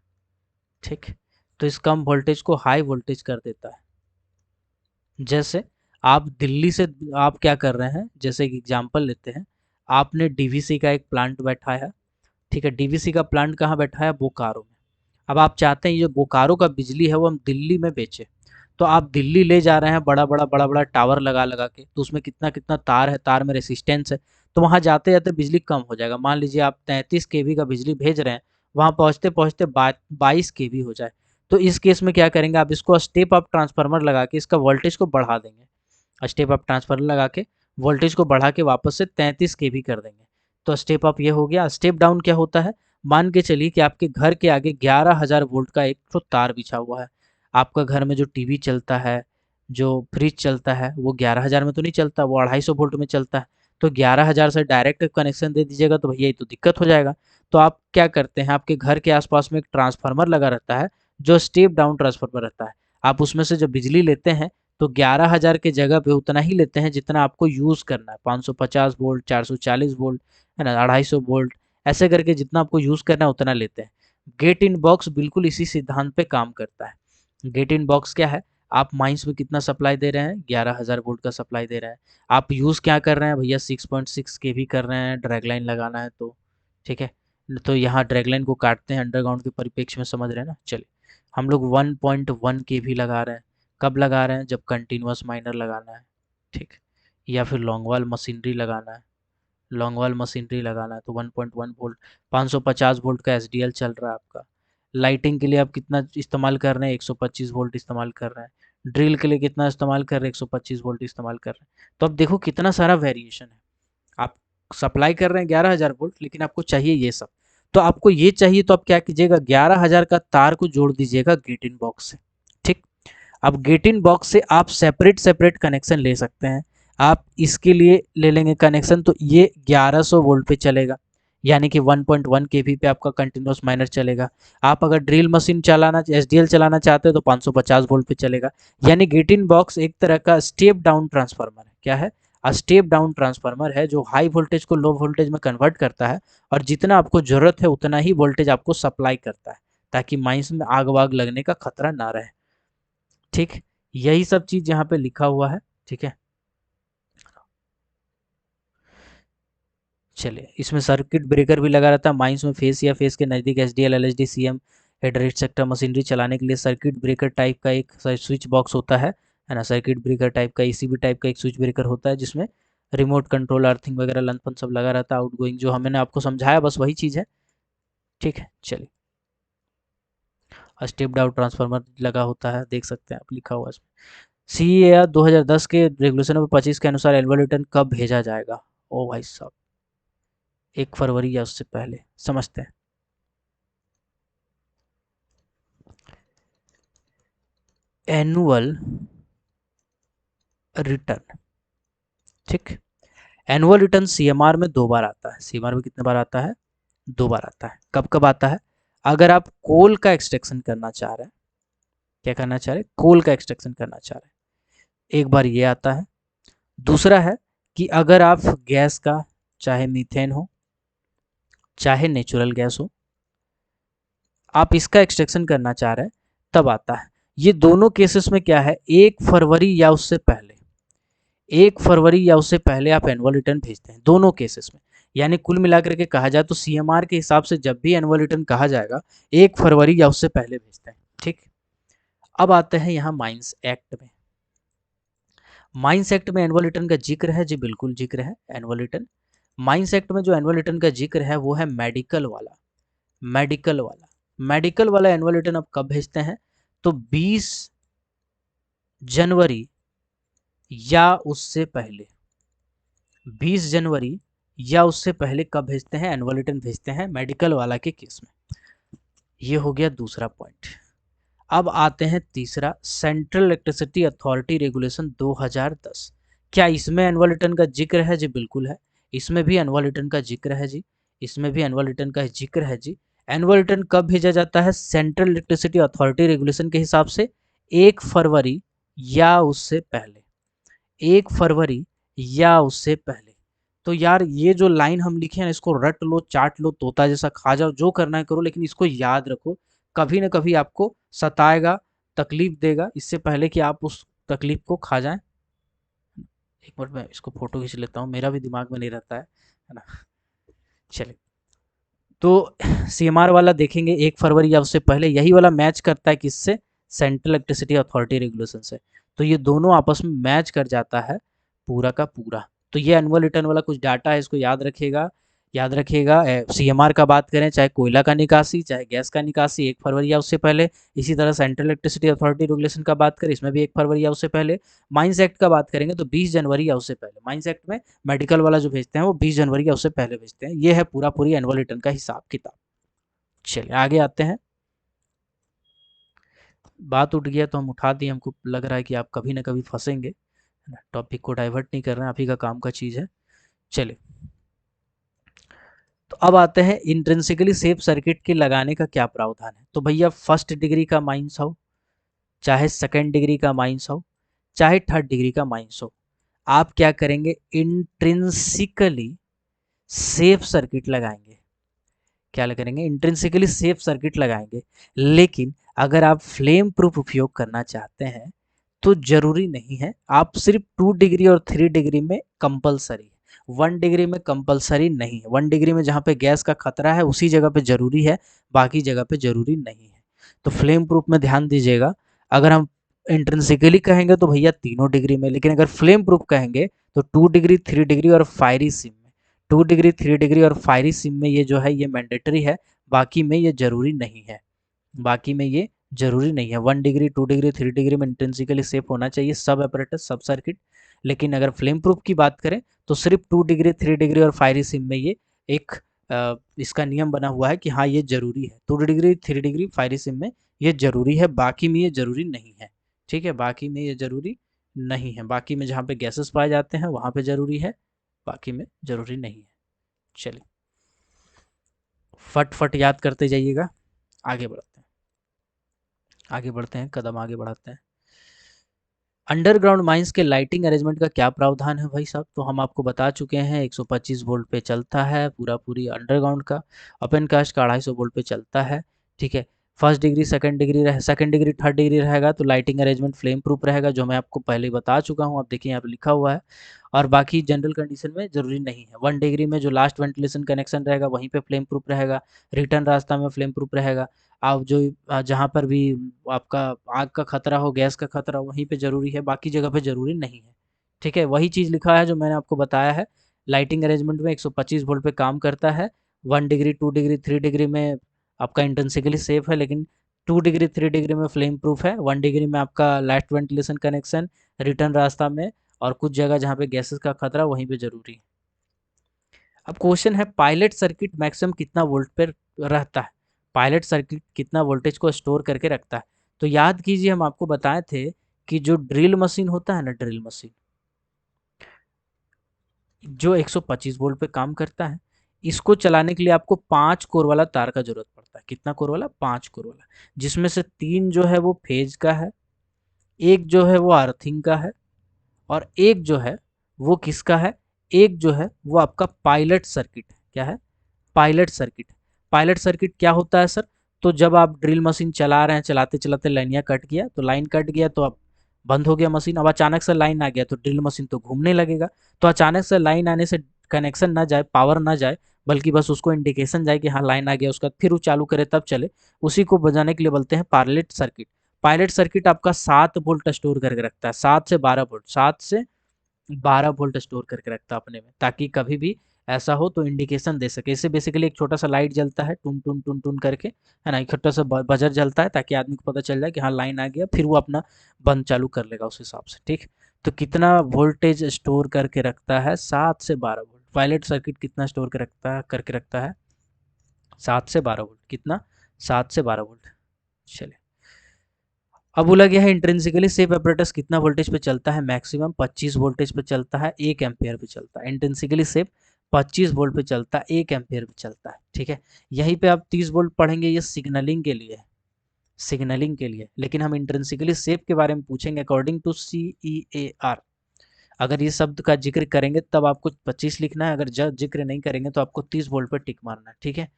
ठीक, तो इस कम वोल्टेज को हाई वोल्टेज कर देता है। जैसे आप दिल्ली से, आप क्या कर रहे हैं, जैसे एक एग्जांपल लेते हैं, आपने डीवीसी का एक प्लांट बैठाया, ठीक है, डीवीसी का प्लांट कहाँ बैठाया? बोकारो में। अब आप चाहते हैं ये जो बोकारो का बिजली है वो हम दिल्ली में बेचें, तो आप दिल्ली ले जा रहे हैं बड़ा बड़ा टावर लगा लगा के, तो उसमें कितना कितना तार है, तार में रेसिस्टेंस है, तो वहाँ जाते जाते बिजली कम हो जाएगा। मान लीजिए आप 33 kV का बिजली भेज रहे हैं, वहाँ पहुँचते पहुँचते 22 kV हो जाए, तो इस केस में क्या करेंगे आप? इसको स्टेप अप ट्रांसफार्मर लगा के इसका वोल्टेज को बढ़ा देंगे। स्टेप अप ट्रांसफार्मर लगा के वोल्टेज को बढ़ा के वापस से 33 kV कर देंगे। तो स्टेप अप ये हो गया। स्टेप डाउन क्या होता है? मान के चलिए कि आपके घर के आगे 11,000 वोल्ट का एक तो तार बिछा हुआ है। आपका घर में जो टीवी चलता है, जो फ्रिज चलता है, वो 11,000 में तो नहीं चलता, वो 250 वोल्ट में चलता है। तो 11,000 से डायरेक्ट कनेक्शन दे दीजिएगा तो भैया ये तो दिक्कत हो जाएगा। तो आप क्या करते हैं, आपके घर के आसपास में एक ट्रांसफार्मर लगा रहता है जो स्टेप डाउन ट्रांसफार्मर रहता है। आप उसमें से जब बिजली लेते हैं तो 11,000 के जगह पे उतना ही लेते हैं जितना आपको यूज़ करना है, 550 वोल्ट, 440 वोल्ट, है ना, 250 वोल्ट, ऐसे करके जितना आपको यूज़ करना है उतना लेते हैं। गेट इन बॉक्स बिल्कुल इसी सिद्धांत पे काम करता है। गेट इन बॉक्स क्या है? आप माइंस में कितना सप्लाई दे रहे हैं? 11,000 वोल्ट का सप्लाई दे रहे हैं। आप यूज़ क्या कर रहे हैं भैया? 6.6 kV कर रहे हैं, ड्रैग लाइन लगाना है तो, ठीक है। तो यहाँ ड्रैग लाइन को काटते हैं अंडरग्राउंड के परिप्रेक्ष्य में, समझ रहे हैं ना? चलिए हम लोग 1.1 kV लगा रहे हैं। कब लगा रहे हैं? जब कंटिन्यूअस माइनर लगाना है, ठीक, या फिर लॉन्ग वाल मशीनरी लगाना है। लॉन्ग वाल मशीनरी लगाना है तो 1.1 वोल्ट, 550 वोल्ट का एसडीएल चल रहा है आपका। लाइटिंग के लिए आप कितना इस्तेमाल कर रहे हैं? 125 वोल्ट इस्तेमाल कर रहे हैं। ड्रिल के लिए कितना इस्तेमाल कर रहे हैं? 125 वोल्ट इस्तेमाल कर रहे हैं। तो अब देखो कितना सारा वेरिएशन है। आप सप्लाई कर रहे हैं 11,000 वोल्ट, लेकिन आपको चाहिए ये सब। तो आपको ये चाहिए तो आप क्या कीजिएगा? 11,000 का तार को जोड़ दीजिएगा गेट इन बॉक्स से, ठीक। अब गेट इन बॉक्स से आप सेपरेट सेपरेट कनेक्शन ले सकते हैं। आप इसके लिए ले लेंगे कनेक्शन तो ये 1100 वोल्ट पे चलेगा, यानी कि 1.1 केवी पे आपका कंटिन्यूस माइनर चलेगा। आप अगर ड्रिल मशीन चलाना, एसडीएल चलाना चाहते हो तो 550 वोल्ट पे चलेगा। यानी गेट इन बॉक्स एक तरह का स्टेप डाउन ट्रांसफार्मर है। क्या है? स्टेप डाउन ट्रांसफार्मर है जो हाई वोल्टेज को लो वोल्टेज में कन्वर्ट करता है, और जितना आपको जरूरत है उतना ही वोल्टेज आपको सप्लाई करता है, ताकि माइंस में आग वाग लगने का खतरा ना रहे, ठीक। यही सब चीज यहाँ पे लिखा हुआ है, ठीक है। चलिए इसमें सर्किट ब्रेकर भी लगा रहता है माइंस में, फेस या फेस के नज़दीक एसडीएल एलएचडी सीएम हेडरेट सेक्टर मशीनरी चलाने के लिए सर्किट ब्रेकर टाइप का एक स्विच बॉक्स होता है ना, सर्किट ब्रेकर टाइप का ईसीबी टाइप का एक स्विच ब्रेकर होता है जिसमें रिमोट कंट्रोल अर्थिंग वगैरह लंपन सब लगा रहता है, आउटगोइंग जो मैंने आपको समझाया बस वही चीज़ है, ठीक है। चलिए स्टेप डाउन ट्रांसफार्मर लगा होता है, देख सकते हैं आप, लिखा हुआ है इसमें। सी ए 2010 के रेगुलेशन नंबर 25 के अनुसार एनुअल रिटर्न कब भेजा जाएगा? ओ भाई साहब, 1 फरवरी या उससे पहले, समझते हैं। एनुअल रिटर्न, ठीक। एनुअल रिटर्न सीएमआर में 2 बार आता है। सीएमआर में कितने बार आता है? 2 बार आता है। कब कब आता है? अगर आप कोल का एक्सट्रैक्शन करना चाह रहे हैं, क्या करना चाह रहे हैं? कोल का एक्सट्रैक्शन करना चाह रहे हैं, एक बार ये आता है। दूसरा है कि अगर आप गैस का, चाहे मीथेन हो चाहे नेचुरल गैस हो, आप इसका एक्सट्रैक्शन करना चाह रहे हैं, तब आता है। ये दोनों केसेस में क्या है, 1 फरवरी या उससे पहले, 1 फरवरी या उससे पहले आप एनुअल रिटर्न भेजते हैं दोनों केसेस में। यानी कुल मिलाकर के कहा जाए तो सीएमआर के हिसाब से जब भी एनुअल रिटर्न कहा जाएगा 1 फरवरी या उससे पहले भेजते हैं। ठीक। अब आते हैं यहाँ माइंस एक्ट में। माइंस एक्ट में एनुअल रिटर्न का जिक्र है जी, बिल्कुल जिक्र है एनुअल रिटर्न। माइंस एक्ट में जो एनुअल रिटर्न का जिक्र है वो है मेडिकल वाला। मेडिकल वाला, मेडिकल वाला एनुअल रिटर्न आप कब भेजते हैं? तो 20 जनवरी या उससे पहले, 20 जनवरी या उससे पहले कब भेजते हैं? एनुअल रिटर्न भेजते हैं मेडिकल वाला के केस में। ये हो गया दूसरा पॉइंट। अब आते हैं तीसरा, सेंट्रल इलेक्ट्रिसिटी अथॉरिटी रेगुलेशन 2010। क्या इसमें एनुअल रिटर्न का जिक्र है जी? बिल्कुल है, इसमें भी एनुअल रिटर्न का जिक्र है जी, इसमें भी एनुअल रिटर्न का जिक्र है जी। एनुअल रिटर्न कब भेजा जाता है? सेंट्रल इलेक्ट्रिसिटी अथॉरिटी रेगुलेशन के हिसाब से 1 फरवरी या उससे पहले, 1 फरवरी या उससे पहले। तो यार ये जो लाइन हम लिखे हैं इसको रट लो, चाट लो, तोता जैसा खा जाओ, जो करना है करो, लेकिन इसको याद रखो, कभी ना कभी आपको सताएगा, तकलीफ देगा, इससे पहले कि आप उस तकलीफ को खा जाएं। एक मिनट में इसको फोटो खींच लेता हूँ, मेरा भी दिमाग में नहीं रहता है ना। चलिए, तो सीएमआर वाला देखेंगे 1 फरवरी या उससे पहले, यही वाला मैच करता है किससे? सेंट्रल इलेक्ट्रिसिटी अथॉरिटी रेगुलेशन से। तो ये दोनों आपस में मैच कर जाता है पूरा का पूरा। तो ये एनुअल रिटर्न वाला कुछ डाटा है, इसको याद रखिएगा, याद रखिएगा। सीएमआर का बात करें, चाहे कोयला का निकासी चाहे गैस का निकासी, 1 फरवरी या उससे पहले। इसी तरह सेंट्रल इलेक्ट्रिसिटी अथॉरिटी रेगुलेशन का बात करें, इसमें भी 1 फरवरी या उससे पहले। माइंस एक्ट का बात करेंगे तो 20 जनवरी या उससे पहले। माइंस एक्ट में मेडिकल वाला जो भेजते हैं वो 20 जनवरी या उससे पहले भेजते हैं। ये है पूरा पूरी एनुअल रिटर्न का हिसाब किताब। चलिए आगे आते हैं। बात उठ गया तो हम उठा दिए, हमको लग रहा है कि आप कभी ना कभी फंसेंगे, टॉपिक को डाइवर्ट नहीं कर रहे हैं, आप ही का काम का चीज़ है। चलिए, तो अब आते हैं इंट्रिंसिकली सेफ सर्किट के लगाने का क्या प्रावधान है। तो भैया फर्स्ट डिग्री का माइंस हो, चाहे सेकेंड डिग्री का माइंस हो, चाहे थर्ड डिग्री का माइंस हो, आप क्या करेंगे? इंट्रिंसिकली सेफ सर्किट लगाएंगे। क्या करेंगे? इंट्रिंसिकली सेफ सर्किट लगाएंगे। लेकिन अगर आप फ्लेम प्रूफ उपयोग करना चाहते हैं तो जरूरी नहीं है, आप सिर्फ 2 डिग्री और 3 डिग्री में कंपलसरी है, 1 डिग्री में कंपलसरी नहीं है। 1 डिग्री में जहाँ पे गैस का खतरा है उसी जगह पे जरूरी है, बाकी जगह पे जरूरी नहीं है। तो फ्लेम प्रूफ में ध्यान दीजिएगा, अगर हम इंट्रिंसिकली कहेंगे तो भैया 3 डिग्री में, लेकिन अगर फ्लेम प्रूफ कहेंगे तो 2 डिग्री, 3 डिग्री और फायरी सिम में। 2 डिग्री, 3 डिग्री और फायरी सिम में ये जो है ये मैंडेटरी है, बाकी में ये जरूरी नहीं है, बाकी में ये जरूरी नहीं है। 1 डिग्री, 2 डिग्री, 3 डिग्री में इंट्रिंसिकली सेफ होना चाहिए सब apparatus सब सर्किट। लेकिन अगर फ्लेम प्रूफ की बात करें तो सिर्फ 2 डिग्री, 3 डिग्री और फायरी सिम में ये एक इसका नियम बना हुआ है कि हाँ ये जरूरी है। 2 डिग्री, 3 डिग्री फायरी सिम में ये जरूरी है, बाकी में ये जरूरी नहीं है। ठीक है, बाकी में ये जरूरी नहीं है, बाकी में जहाँ पे गैसेस पाए जाते हैं वहाँ पे जरूरी है, बाकी में जरूरी नहीं है। चलिए, फट फट याद करते जाइएगा, आगे बढ़ते हैं, आगे बढ़ते हैं, कदम आगे बढ़ाते हैं। अंडरग्राउंड माइंस के लाइटिंग अरेंजमेंट का क्या प्रावधान है भाई साहब? तो हम आपको बता चुके हैं, 125 वोल्ट पे चलता है पूरा पूरी अंडरग्राउंड का। ओपन कास्ट का 250 वोल्ट पे चलता है। ठीक है, first degree second degree second degree third degree रहेगा तो लाइटिंग अरेंजमेंट फ्लेम प्रूफ रहेगा, जो मैं आपको पहले ही बता चुका हूँ। आप देखिए यहाँ पे लिखा हुआ है। और बाकी जनरल कंडीशन में जरूरी नहीं है। 1 डिग्री में जो लास्ट वेंटिलेशन कनेक्शन रहेगा वहीं पे फ्लेम प्रूफ रहेगा, रिटर्न रास्ता में फ्लेम प्रूफ रहेगा। आप जो जहाँ पर भी आपका आग का खतरा हो, गैस का खतरा, वहीं पे ज़रूरी है, बाकी जगह पे ज़रूरी नहीं है। ठीक है, वही चीज़ लिखा है जो मैंने आपको बताया है। लाइटिंग अरेंजमेंट में 125 वोल्ट पे काम करता है। 1 डिग्री, 2 डिग्री, 3 डिग्री में आपका इंटेंसिकली सेफ है, लेकिन 2 डिग्री, 3 डिग्री में फ्लेम प्रूफ है। 1 डिग्री में आपका लास्ट वेंटिलेशन कनेक्शन, रिटर्न रास्ता में, और कुछ जगह जहाँ पे गैसेस का खतरा वहीं पे ज़रूरी है। अब क्वेश्चन है, पायलट सर्किट मैक्सिमम कितना वोल्ट पर रहता है? पायलट सर्किट कितना वोल्टेज को स्टोर करके रखता है? तो याद कीजिए, हम आपको बताए थे कि जो ड्रिल मशीन होता है ना, ड्रिल मशीन, जो 125 वोल्ट पे काम करता है। इसको चलाने के लिए आपको 5 कोर वाला तार का जरूरत पड़ता है। कितना कोर वाला? 5 कोर वाला, जिसमें से 3 जो है वो फेज का है, एक जो है वो अर्थिंग का है, और एक जो है वो किसका है? एक जो है वो आपका पायलट सर्किट है। क्या है? Pilot circuit. पायलट सर्किट क्या होता है सर? तो जब आप ड्रिल मशीन चला रहे हैं, चलाते चलाते लाइनिया कट गया, तो लाइन कट गया तो अब बंद हो गया मशीन। अब अचानक से लाइन आ गया तो ड्रिल मशीन तो घूमने लगेगा। तो अचानक से लाइन आने से कनेक्शन ना जाए, पावर ना जाए, बल्कि बस उसको इंडिकेशन जाए कि हाँ लाइन आ गया, उसका फिर वो चालू करे तब चले। उसी को बजाने के लिए बोलते हैं पायलट सर्किट। पायलट सर्किट आपका 7 वोल्ट स्टोर करके रखता है, 7 से 12 वोल्ट, 7 से 12 वोल्ट स्टोर करके रखता है अपने में, ताकि कभी भी ऐसा हो तो इंडिकेशन दे सके। इससे बेसिकली एक छोटा सा लाइट जलता है, टुन टुन टुन टुन करके, है ना, एक छोटा सा बजर जलता है, ताकि आदमी को पता चल जाए कि हाँ लाइन आ गया, फिर वो अपना बंद चालू कर लेगा उस हिसाब से। ठीक। तो कितना वोल्टेज स्टोर करके रखता है? 7 से 12 वोल्ट। पायलट सर्किट कितना स्टोर करके रखता है? 7 से 12 वोल्ट। कितना? 7 से 12 वोल्ट। चलिए, अब बोला गया है इंट्रिंसिकली सेफ एपरेटस कितना वोल्टेज पे चलता है? मैक्सिमम 25 वोल्टेज पे चलता है, 1 एम्पियर पे चलता है। इंट्रिंसिकली सेफ 25 वोल्ट पे चलता है, 1 एम्पियर पे चलता है। ठीक है। यहीं पे आप 30 वोल्ट पढ़ेंगे, ये सिग्नलिंग के लिए, सिग्नलिंग के लिए। लेकिन हम इंट्रिंसिकली सेफ के बारे में पूछेंगे अकॉर्डिंग टू CEAR। अगर ये शब्द का जिक्र करेंगे तब आपको 25 लिखना है, अगर जिक्र नहीं करेंगे तो आपको 30 वोल्ट पर टिक मारना है। ठीक है।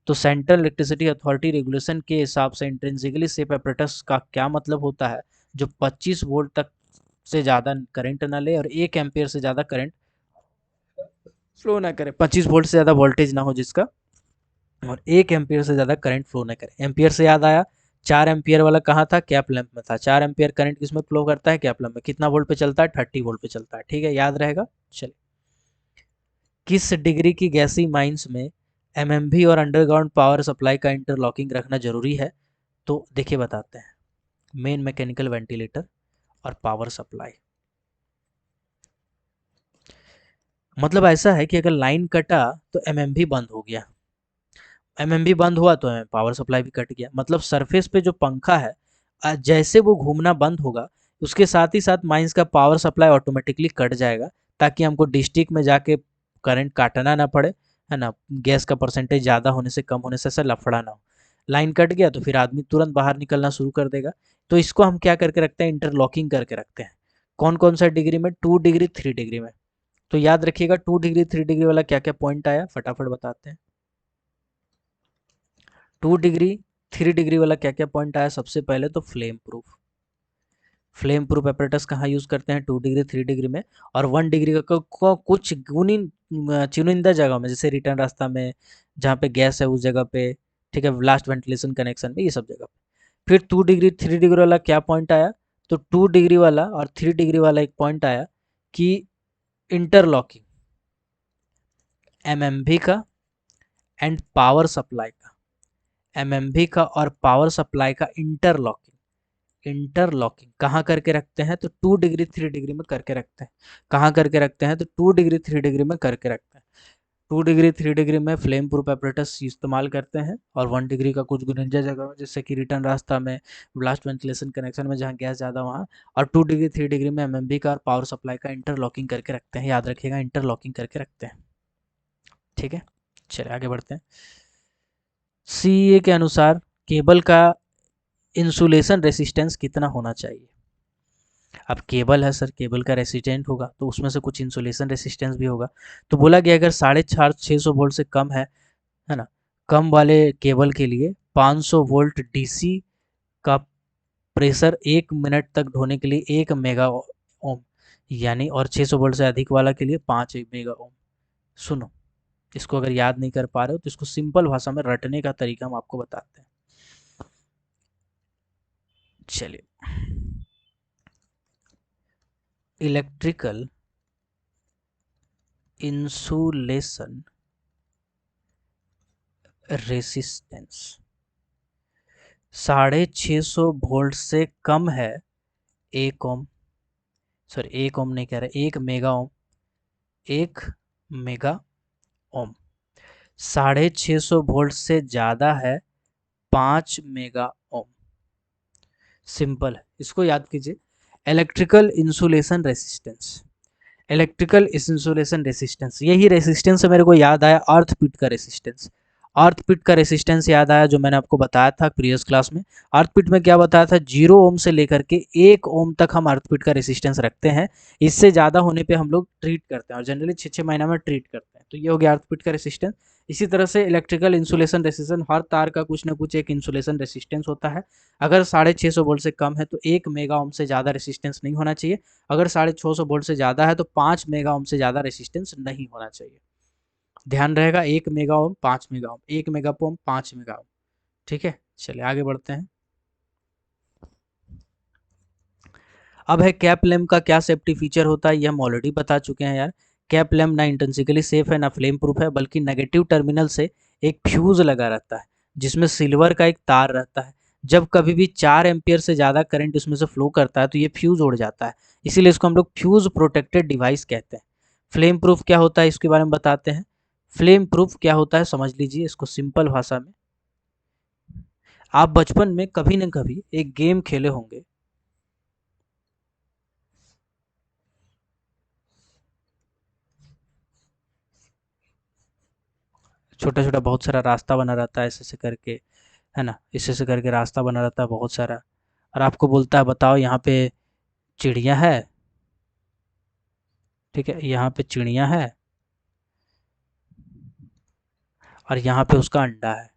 तो सेंट्रल इलेक्ट्रिसिटी अथॉरिटी रेगुलेशन के हिसाब से इंट्रिंसिकली सेफ एपरेटस का क्या मतलब होता है? जो 25 वोल्ट तक से ज़्यादा करंट ना ले और 1 एम्पियर से ज़्यादा करंट फ्लो ना करे, 25 वोल्ट से ज़्यादा वोल्टेज ना हो जिसका, और 1 एम्पियर से ज़्यादा करंट फ्लो ना करे। एम्पियर से याद आया, 4 एम्पियर वाला कहाँ था? कैप लैंप में था। 4 एम्पियर करंट किसमें फ्लो करता है? कैप लैंप में। कितना वोल्ट पे चलता है? 30 वोल्ट पे चलता है। ठीक है, याद रहेगा। चलिए, किस डिग्री की गैसी माइंस में एमएमवी और अंडरग्राउंड पावर सप्लाई का इंटरलॉकिंग रखना जरूरी है? तो देखिए बताते हैं। मेन मैकेनिकल वेंटिलेटर और पावर सप्लाई। मतलब ऐसा है कि अगर लाइन कटा तो एमएमवी बंद हो गया, एमएमवी बंद हुआ तो पावर सप्लाई भी कट गया। मतलब सरफेस पे जो पंखा है, जैसे वो घूमना बंद होगा, उसके साथ ही साथ माइंस का पावर सप्लाई ऑटोमेटिकली कट जाएगा, ताकि हमको डिस्ट्रिक्ट में जाके करंट काटना ना पड़े, है ना, गैस का परसेंटेज ज़्यादा होने से, कम होने से ऐसा लफड़ा ना हो। लाइन कट गया तो फिर आदमी तुरंत बाहर निकलना शुरू कर देगा। तो इसको हम क्या करके रखते हैं? इंटरलॉकिंग करके रखते हैं। कौन कौन सा डिग्री में? 2 डिग्री, 3 डिग्री में। तो याद रखिएगा, 2 डिग्री 3 डिग्री वाला क्या क्या पॉइंट आया, फटाफट बताते हैं। 2 डिग्री 3 डिग्री वाला क्या क्या पॉइंट आया? सबसे पहले तो flame proof. Flame proof apparatus कहाँ यूज करते हैं? 2 डिग्री 3 डिग्री में। और 1 डिग्री का कुछ चुनिंदा जगह में, जैसे रिटर्न रास्ता में, जहाँ पे गैस है उस जगह पे, ठीक है, ब्लास्ट वेंटिलेशन कनेक्शन में, ये सब जगह पे। फिर 2 डिग्री 3 डिग्री वाला क्या पॉइंट आया? तो 2 डिग्री वाला और 3 डिग्री वाला एक पॉइंट आया कि इंटरलॉकिंग एमएमवी का एंड पावर सप्लाई का, एमएमवी का और पावर सप्लाई का इंटरलॉकिंग। इंटरलॉकिंग कहाँ करके रखते हैं? तो 2 डिग्री 3 डिग्री में करके रखते हैं। कहाँ करके रखते हैं? तो 2 डिग्री 3 डिग्री में करके रखते हैं। 2 डिग्री 3 डिग्री में फ्लेम प्रूफ एपरेटस इस्तेमाल करते हैं, और 1 डिग्री का कुछ गुनिंजा जगह में, जैसे कि रिटर्न रास्ता में, ब्लास्ट वेंटिलेशन कनेक्शन में, जहाँ गैस ज़्यादा वहाँ। और 2 डिग्री 3 डिग्री में एमएमवी का और पावर सप्लाई का इंटरलॉकिंग करके रखते हैं। याद रखिएगा, इंटरलॉकिंग करके रखते हैं। ठीक है, चलिए आगे बढ़ते हैं। सीए के अनुसार केबल का इंसुलेशन रेसिस्टेंस कितना होना चाहिए? अब केबल है सर, केबल का रेसिस्टेंट होगा तो उसमें से कुछ इंसुलेशन रेसिस्टेंस भी होगा। तो बोला गया अगर 650 वोल्ट से कम है ना, कम वाले केबल के लिए 500 वोल्ट डीसी का प्रेशर 1 मिनट तक ढोने के लिए 1 मेगा ओम, यानी, और 600 वोल्ट से अधिक वाला के लिए 5 मेगा ओम। सुनो, इसको अगर याद नहीं कर पा रहे हो तो इसको सिंपल भाषा में रटने का तरीका हम आपको बताते हैं। चलिए, इलेक्ट्रिकल इंसुलेशन रेसिस्टेंस 650 वोल्ट से कम है 1 ओम, सॉरी 1 ओम नहीं कह रहे, 1 mega ohm, 1 mega ohm. 650 volt से ज़्यादा है 5 मेगा ओम। सिंपल है, इसको याद कीजिए। Electrical insulation resistance, electrical insulation resistance, यही रेसिस्टेंस से मेरे को याद आया अर्थक्वेक का रेसिस्टेंस। अर्थक्वेक का रेसिस्टेंस याद आया जो मैंने आपको बताया था प्रीवियस क्लास में। अर्थक्वेक में क्या बताया था, 0 ओम से लेकर के 1 ओम तक हम अर्थक्वेक का रेसिस्टेंस रखते हैं। इससे ज़्यादा होने पे हम लोग ट्रीट करते हैं और जनरली 6-6 महीना में ट्रीट करते हैं। तो ये हो गया अर्थक्वेक का रेसिस्टेंस। इसी तरह से इलेक्ट्रिकल इंसुलेशन रेसिस्टेंस, हर तार का कुछ ना कुछ एक इंसुलेशन रेसिस्टेंस होता है। अगर 650 वोल्ट से कम है तो 1 मेगा ओम से ज़्यादा रेसिस्टेंस नहीं होना चाहिए। अगर 650 वोल्ट से ज़्यादा है तो 5 मेगा ओम से ज़्यादा रेसिस्टेंस नहीं होना चाहिए। ध्यान रहेगा, 1 mega ohm 5 mega ohm, 1 mega ohm 5 mega ohm. ठीक है, चलिए आगे बढ़ते हैं। अब है कैप लैम्प का क्या सेफ्टी फीचर होता है, ये हम ऑलरेडी बता चुके हैं यार। कैप लैम्प ना इंटेंसिकली सेफ है ना फ्लेम प्रूफ है, बल्कि नेगेटिव टर्मिनल से एक फ्यूज लगा रहता है जिसमें सिल्वर का एक तार रहता है। जब कभी भी 4 एम्पियर से ज़्यादा करंट उसमें से फ्लो करता है तो ये फ्यूज उड़ जाता है, इसीलिए इसको हम लोग फ्यूज प्रोटेक्टेड डिवाइस कहते हैं। फ्लेम प्रूफ क्या होता है इसके बारे में बताते हैं। फ्लेम प्रूफ क्या होता है समझ लीजिए इसको सिंपल भाषा में। आप बचपन में कभी न कभी एक गेम खेले होंगे, छोटा छोटा बहुत सारा रास्ता बना रहता है ऐसे ऐसे करके, है ना, ऐसे ऐसे करके रास्ता बना रहता है बहुत सारा, और आपको बोलता है बताओ यहाँ पे चिड़िया है। ठीक है, यहाँ पे चिड़िया है और यहाँ पे उसका अंडा है,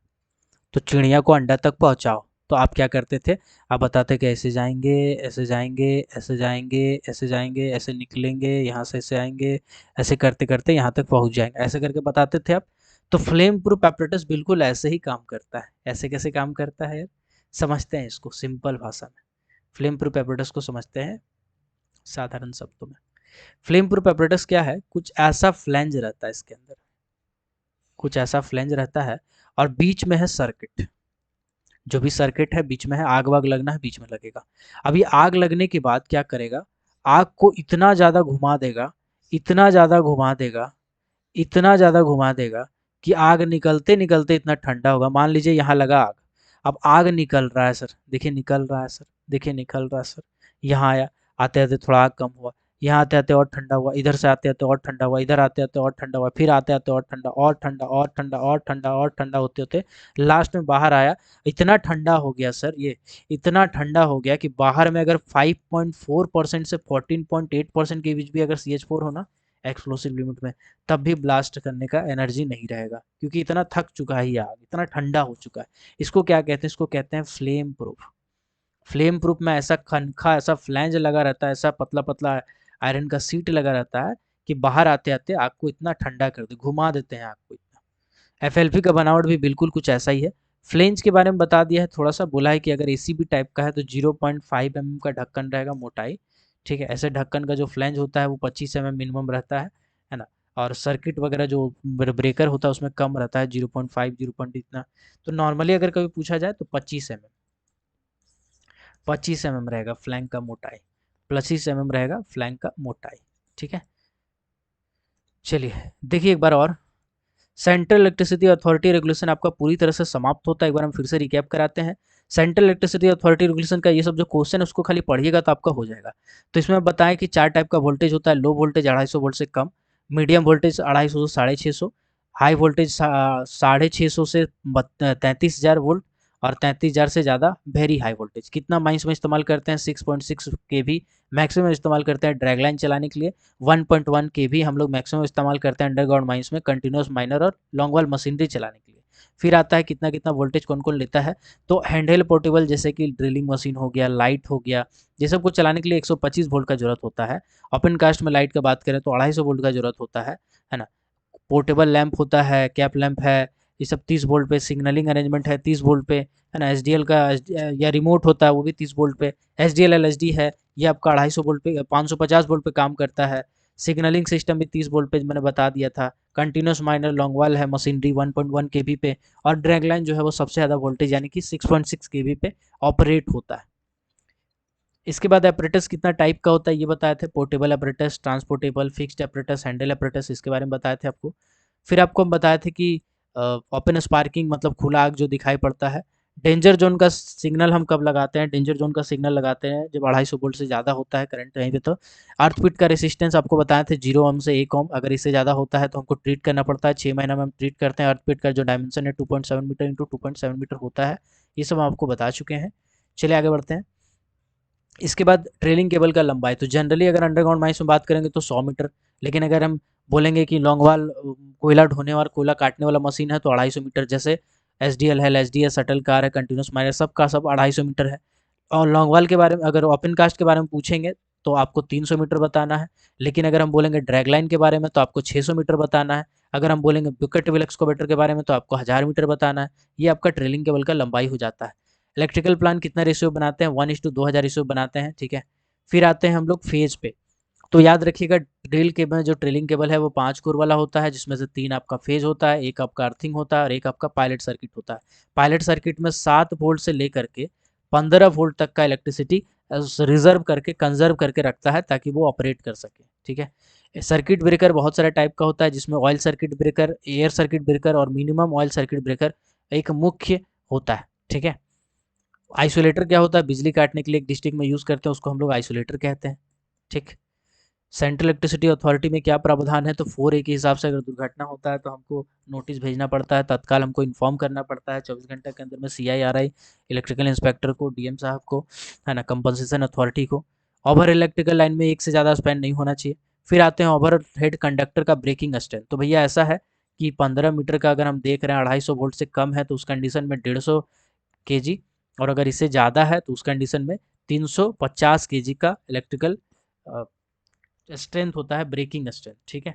तो चिड़िया को अंडा तक पहुँचाओ। तो आप क्या करते थे, आप बताते कि ऐसे जाएंगे, ऐसे जाएंगे, ऐसे जाएंगे, ऐसे जाएंगे, ऐसे निकलेंगे, यहाँ से ऐसे आएंगे, ऐसे करते करते यहाँ तक पहुँच जाएंगे, ऐसे करके बताते थे आप। तो फ्लेम प्रूफ एपरेटस बिल्कुल ऐसे ही काम करता है। ऐसे कैसे काम करता है यार, समझते हैं इसको सिंपल भाषा में। फ्लेम प्रूफ एपरेटस को समझते हैं साधारण शब्दों में। फ्लेम प्रूफ एपरेटस क्या है, कुछ ऐसा फ्लैंज रहता है इसके अंदर, कुछ ऐसा फ्लैंज रहता है और बीच में है सर्किट। जो भी सर्किट है बीच में है, आग वाग लगना है बीच में लगेगा। अब ये आग लगने के बाद क्या करेगा, आग को इतना ज़्यादा घुमा देगा, इतना ज़्यादा घुमा देगा, इतना ज़्यादा घुमा देगा कि आग निकलते निकलते इतना ठंडा होगा। मान लीजिए यहाँ लगा आग, अब आग निकल रहा है सर, देखिए निकल रहा है सर, देखिए निकल रहा है सर। यहाँ आया, आते आते थोड़ा आग कम हुआ, यहाँ आते आते और ठंडा हुआ, इधर से आते आते और ठंडा हुआ, इधर आते आते और ठंडा हुआ, फिर आते आते और ठंडा, और ठंडा, और ठंडा, और ठंडा, और ठंडा होते होते लास्ट में बाहर आया। इतना ठंडा हो गया सर ये, इतना ठंडा हो गया कि बाहर में अगर 5.4% से 14.8% के बीच भी अगर CH4 हो ना एक्सप्लोसिव लिमिट में, तब भी ब्लास्ट करने का एनर्जी नहीं रहेगा, क्योंकि इतना थक चुका है ये आग, इतना ठंडा हो चुका है। इसको क्या कहते हैं, इसको कहते हैं फ्लेम प्रूफ। फ्लेम प्रूफ में ऐसा खनखा, ऐसा फ्लैंज लगा रहता है, ऐसा पतला पतला आयरन का सीट लगा रहता है कि बाहर आते आते आग को इतना ठंडा कर दे, घुमा देते हैं आग को इतना। FLP का बनावट भी बिल्कुल कुछ ऐसा ही है। फ्लेंज के बारे में बता दिया है थोड़ा सा, बोला है कि अगर ACB टाइप का है तो 0.5 mm का ढक्कन रहेगा मोटाई। ठीक है, ऐसे ढक्कन का जो फ्लेंज होता है वो 25 mm मिनिमम रहता है ना। और सर्किट वगैरह जो ब्रेकर होता है उसमें कम रहता है, 0.5 0. इतना। तो नॉर्मली अगर कभी पूछा जाए तो 25 mm, 25 mm रहेगा फ्लैंक का मोटाई, 25 mm रहेगा फ्लैंक का मोटाई। ठीक है, चलिए देखिए एक बार और। सेंट्रल इलेक्ट्रिसिटी अथॉरिटी रेगुलेशन आपका पूरी तरह से समाप्त होता है, एक बार हम फिर से रिकैप कराते हैं। सेंट्रल इलेक्ट्रिसिटी अथॉरिटी रेगुलेशन का ये सब जो क्वेश्चन है उसको खाली पढ़िएगा तो आपका हो जाएगा। तो इसमें बताएं कि 4 टाइप का वोल्टेज होता है। लो वोल्टेज 250 वोल्ट से कम, मीडियम वोल्टेज 250 से 650, हाई वोल्टेज 650 से 33,000 वोल्ट, और 33,000 से ज़्यादा वेरी हाई वोल्टेज। कितना माइंस में इस्तेमाल करते हैं, 6.6 kV मैक्सिमम इस्तेमाल करते हैं ड्रैग लाइन चलाने के लिए। 1.1 kV हम लोग मैक्सिमम इस्तेमाल करते हैं अंडरग्राउंड माइंस में कंटिन्यूस माइनर और लॉन्ग वाल मशीनरी चलाने के लिए। फिर आता है कितना कितना वोल्टेज कौन कौन लेता है। तो हैंडहेल्ड पोर्टेबल जैसे कि ड्रिलिंग मशीन हो गया, लाइट हो गया, ये सब कुछ चलाने के लिए 125 वोल्ट का जरूरत होता है। ओपन कास्ट में लाइट का बात करें तो 250 वोल्ट का जरूरत होता है ना। पोर्टेबल लैंप होता है, कैप लैंप है, ये सब 30 वोल्ट पे। सिग्नलिंग अरेंजमेंट है 30 वोल्ट पे, है ना। SDL का या रिमोट होता है वो भी 30 वोल्ट पे। SDL LSD है, ये आपका 250 वोल्ट पे, 550 वोल्ट पे काम करता है। सिग्नलिंग सिस्टम भी 30 वोल्ट पे मैंने बता दिया था। कंटिन्यूस माइनर लॉन्ग वाल है मशीनरी 1.1 kV पे, और ड्रैग लाइन जो है वो सबसे ज़्यादा वोल्टेज यानी कि 6.6 kV पे ऑपरेट होता है। इसके बाद एपरेटस कितना टाइप का होता है ये बताए थे, portable apparatus, transportable, fixed apparatus, handle apparatus, इसके बारे में बताए थे आपको। फिर आपको हम बताए थे कि ओपन स्पार्किंग मतलब खुला आग जो दिखाई पड़ता है, डेंजर जोन का सिग्नल हम कब लगाते हैं? डेंजर जोन का सिग्नल लगाते हैं जब 250 वोल्ट से ज़्यादा होता है करंट कहीं पे। तो अर्थक्वेक का रेसिस्टेंस आपको बताए थे 0 ओम से 1 ओम, अगर इससे ज़्यादा होता है तो हमको ट्रीट करना पड़ता है। 6 महीना में हम ट्रीट करते हैं। अर्थक्वेक का जो डायमेंशन है 2.7 मीटर इंटू 2.7 मीटर होता है। ये सब हम आपको बता चुके हैं। चलिए आगे बढ़ते हैं। इसके बाद ट्रेलिंग केबल का लंबाई, तो जनरली अगर अंडरग्राउंड माइंस में बात करेंगे तो 100 मीटर, लेकिन अगर हम बोलेंगे कि लॉन्गवाल कोयला ढोने वाला कोयला काटने वाला मशीन है तो 250 मीटर। जैसे एसडीएल है, एसडीएस शटल कार है, कंटिन्यूस माइनर, सब का सब 250 मीटर है। और लॉन्गवाल के बारे में, अगर ओपन कास्ट के बारे में पूछेंगे तो आपको 300 मीटर बताना है। लेकिन अगर हम बोलेंगे ड्रैग लाइन के बारे में तो आपको 600 मीटर बताना है। अगर हम बोलेंगे बुकेट विल एक्सकवेटर के बारे में तो आपको 1000 मीटर बताना है। ये आपका ट्रेलिंग केबल का लंबाई हो जाता है। इलेक्ट्रिकल प्लान कितना रेशियो बनाते हैं? 1:2000 रेशियो बनाते हैं, ठीक है। फिर आते हैं हम लोग फेज पे। तो याद रखिएगा ड्रिल केबल, जो ट्रेलिंग केबल है वो 5 कोर वाला होता है, जिसमें से 3 आपका फेज होता है, एक आपका अर्थिंग होता है और एक आपका पायलट सर्किट होता है। पायलट सर्किट में 7 वोल्ट से लेकर के 15 वोल्ट तक का इलेक्ट्रिसिटी रिजर्व करके कंजर्व करके रखता है ताकि वो ऑपरेट कर सके, ठीक है। सर्किट ब्रेकर बहुत सारे टाइप का होता है, जिसमें oil circuit breaker, air circuit breaker और मिनिमम ऑयल सर्किट ब्रेकर एक मुख्य होता है, ठीक है। आइसोलेटर क्या होता है? बिजली काटने के लिए एक डिस्ट्रिक्ट में यूज़ करते हैं, उसको हम लोग आइसोलेटर कहते हैं, ठीक। सेंट्रल इलेक्ट्रिसिटी अथॉरिटी में क्या प्रावधान है? तो 4A के हिसाब से अगर दुर्घटना होता है तो हमको नोटिस भेजना पड़ता है, तत्काल हमको इन्फॉर्म करना पड़ता है 24 घंटे के अंदर में। CIRI इलेक्ट्रिकल इंस्पेक्टर को, डीएम साहब को, है ना, कंपनसेशन अथॉरिटी को। ओवर इलेक्ट्रिकल लाइन में एक से ज़्यादा स्पैन नहीं होना चाहिए। फिर आते हैं ओवर हेड कंडक्टर का ब्रेकिंग स्ट्रेंथ। तो भैया ऐसा है कि 15 मीटर का अगर हम देख रहे हैं 250 वोल्ट से कम है तो उस कंडीशन में 150 केजी, और अगर इससे ज़्यादा है तो उस कंडीशन में 350 केजी का इलेक्ट्रिकल स्ट्रेंथ होता है, ब्रेकिंग स्ट्रेंथ, ठीक है।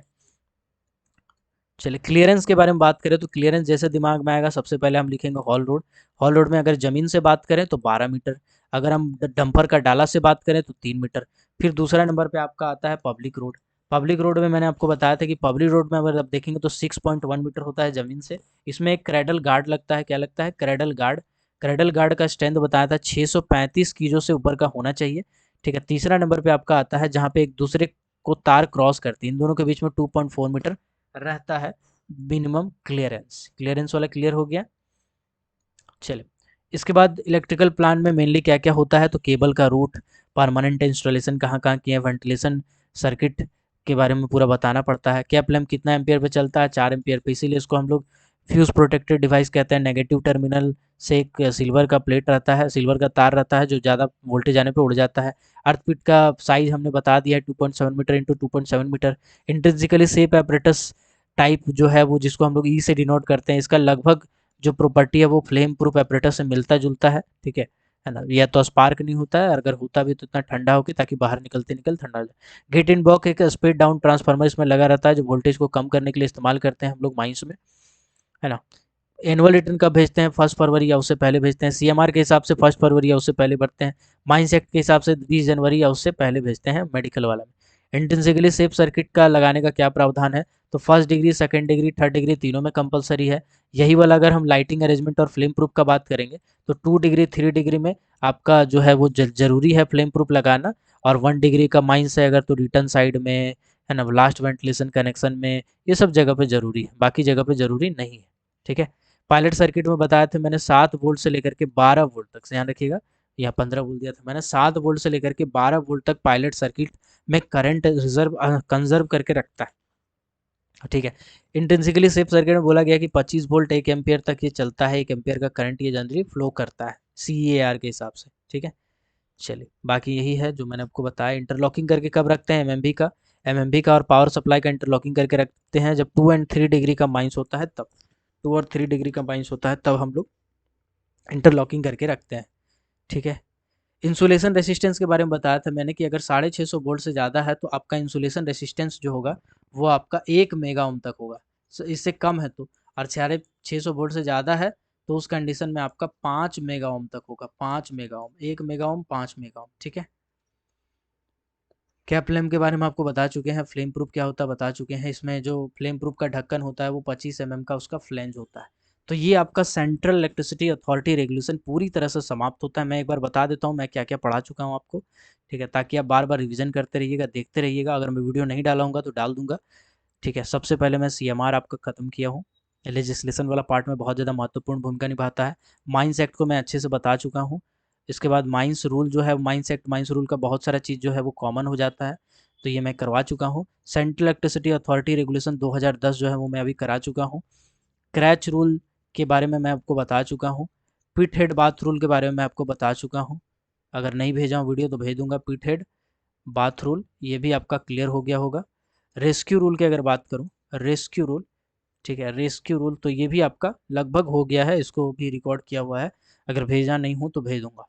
चलिए क्लियरेंस के बारे में बात करें तो क्लियरेंस जैसे दिमाग में आएगा सबसे पहले हम लिखेंगे हॉल रोड। हॉल रोड में अगर जमीन से बात करें तो 12 मीटर। अगर हम डंपर का डाला से बात करें तो 3 मीटर। फिर दूसरा नंबर पे आपका आता है पब्लिक रोड। पब्लिक रोड में मैंने आपको बताया था कि पब्लिक रोड में अगर आप देखेंगे तो 6.1 मीटर होता है जमीन से। इसमें एक क्रेडल गार्ड लगता है। क्या लगता है? Cradle guard. क्रेडल गार्ड का स्ट्रेंथ बताया था 635 किलो से ऊपर का होना चाहिए, ठीक है। तीसरा नंबर पे आपका आता है जहाँ पे एक दूसरे को तार क्रॉस करती है, इन दोनों के बीच में 2.4 मीटर रहता है मिनिमम क्लियरेंस। क्लियरेंस वाला क्लियर हो गया। चलिए इसके बाद इलेक्ट्रिकल प्लांट में मेनली क्या क्या होता है? तो केबल का रूट, परमानेंट इंस्टॉलेशन कहाँ कहाँ किए, वेंटिलेशन सर्किट के बारे में पूरा बताना पड़ता है। कैप लैम्प कितना एम्पियर पे चलता है? 4 एम्पियर पे, इसीलिए इसको हम लोग फ्यूज प्रोटेक्टेड डिवाइस कहते हैं। नेगेटिव टर्मिनल से एक सिल्वर का प्लेट रहता है, सिल्वर का तार रहता है जो ज़्यादा वोल्टेज आने पे उड़ जाता है। अर्थपिट का साइज हमने बता दिया है 2.7 metre into 2.7 metre. Intrinsically shape apparatus type जो है वो, जिसको हम लोग ई से डिनोट करते हैं, इसका लगभग जो प्रॉपर्टी है वो फ्लेम प्रूफ एपरेटस से मिलता जुलता है ना। या तो स्पार्क नहीं होता है, अगर होता भी तो इतना ठंडा हो कि ताकि बाहर निकलते निकल ठंडा हो जाए। गेट इन बॉक्स एक स्पीड डाउन ट्रांसफार्मर इसमें लगा रहता है जो वोल्टेज को कम करने के लिए इस्तेमाल करते हैं हम लोग माइंस में, है ना। एनुअल रिटर्न कब भेजते हैं? 1 फरवरी या उससे पहले भेजते हैं। सीएमआर के हिसाब से 1 फरवरी या उससे पहले भरते हैं। माइंस एक्ट के हिसाब से 20 जनवरी या उससे पहले भेजते हैं मेडिकल वाला में। इंट्रिंसिकली सेफ सर्किट का लगाने का क्या प्रावधान है? तो first degree, second degree, third degree तीनों में कंपलसरी है। यही वाला अगर हम लाइटिंग अरेंजमेंट और फ्लेम प्रूफ का बात करेंगे तो 2 डिग्री, 3 डिग्री में आपका जो है वो जरूरी है फ्लेम प्रूफ लगाना। और 1 डिग्री का माइंस है अगर तो रिटर्न साइड में, है ना, लास्ट वेंटिलेशन कनेक्शन में, ये सब जगह पे जरूरी है, बाकी जगह पे जरूरी नहीं है, ठीक है। पायलट सर्किट में बताया था मैंने 7 वोल्ट से लेकर के 12 वोल्ट तक, ध्यान रखिएगा, यहाँ 15 बोल दिया था मैंने, 7 वोल्ट से लेकर के 12 वोल्ट तक पायलट सर्किट में करंट रिजर्व कंजर्व करके रखता है, ठीक है। इंट्रिंसिकली सेफ सर्किट में बोला गया कि 25 वोल्ट 1 एम्पियर तक ये चलता है, 1 एम्पियर का करंट ये जनरली फ्लो करता है CEAR के हिसाब से, ठीक है। चलिए बाकी यही है जो मैंने आपको बताया। इंटरलॉकिंग करके कब रखते हैं? एमएमबी का और पावर सप्लाई का इंटरलॉकिंग करके रखते हैं जब 2 और 3 डिग्री का माइनस होता है तब। 2 और 3 डिग्री का माइनस होता है तब हम लोग इंटरलॉकिंग करके रखते हैं, ठीक है। इंसुलेशन रेसिस्टेंस के बारे में बताया था मैंने कि अगर 650 वोल्ट से ज़्यादा है तो आपका इंसुलेशन रेसिस्टेंस जो होगा वो आपका 1 मेगा ओम तक होगा। इससे कम है तो, और 650 वोल्ट से ज़्यादा है तो उस कंडीशन में आपका 5 मेगा ओम तक होगा। 5 mega ohm, 1 mega ohm, 5 mega ohm, ठीक है। क्या फ्लेम के बारे में आपको बता चुके हैं, फ्लेम प्रूफ क्या होता है बता चुके हैं। इसमें जो फ्लेम प्रूफ का ढक्कन होता है वो 25 mm का उसका फ्लेंज होता है। तो ये आपका सेंट्रल इलेक्ट्रिसिटी अथॉरिटी रेगुलेशन पूरी तरह से समाप्त होता है। मैं एक बार बता देता हूँ मैं क्या क्या पढ़ा चुका हूँ आपको, ठीक है, ताकि आप बार बार रिविजन करते रहिएगा, देखते रहिएगा। अगर मैं वीडियो नहीं डाला हूँगा तो डाल दूंगा, ठीक है। सबसे पहले मैं CMR आपका ख़त्म किया हूँ, लेजिस्लेशन वाला पार्ट में बहुत ज़्यादा महत्वपूर्ण भूमिका निभाता है। माइंस एक्ट को मैं अच्छे से बता चुका हूँ। इसके बाद माइंस रूल जो है, माइंस एक्ट, माइंस रूल का बहुत सारा चीज़ जो है वो कॉमन हो जाता है, तो ये मैं करवा चुका हूँ। सेंट्रल इलेक्ट्रिसिटी अथॉरिटी रेगुलेशन 2010 जो है वो मैं अभी करा चुका हूँ। क्रैच रूल के बारे में मैं आपको बता चुका हूँ। पिट हेड बाथ रूल के बारे में मैं आपको बता चुका हूँ। अगर नहीं भेजा हूँ वीडियो तो भेज दूंगा। पिट हेड बाथ रूल ये भी आपका क्लियर हो गया होगा। रेस्क्यू रूल की अगर बात करूँ, रेस्क्यू रूल, ठीक है, रेस्क्यू रूल तो ये भी आपका लगभग हो गया है, इसको भी रिकॉर्ड किया हुआ है। अगर भेजा नहीं हूँ तो भेज दूंगा।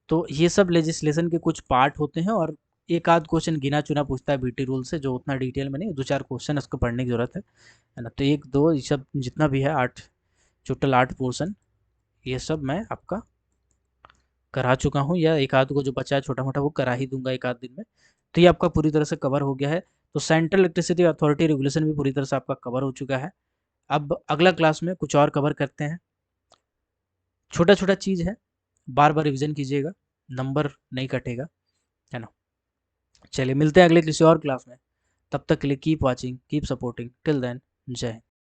तो ये सब लेजिस्लेशन के कुछ पार्ट होते हैं, और एक आध क्वेश्चन गिना चुना पूछता है बीटी रूल से, जो उतना डिटेल में नहीं, 2-4 क्वेश्चन उसको पढ़ने की जरूरत है ना। तो एक दो ये सब जितना भी है 8, टोटल 8 पोर्शन, ये सब मैं आपका करा चुका हूँ, या एक आध को जो बचा है छोटा मोटा वो करा ही दूंगा एक आध दिन में। तो ये आपका पूरी तरह से कवर हो गया है। तो सेंट्रल इलेक्ट्रिसिटी अथॉरिटी रेगुलेशन भी पूरी तरह से आपका कवर हो चुका है। अब अगला क्लास में कुछ और कवर करते हैं। छोटा छोटा चीज़ है, बार बार रिविजन कीजिएगा, नंबर नहीं कटेगा, है ना। चलिए मिलते हैं अगले किसी और क्लास में। तब तक के लिए keep watching, keep supporting, till then, जय हिंद।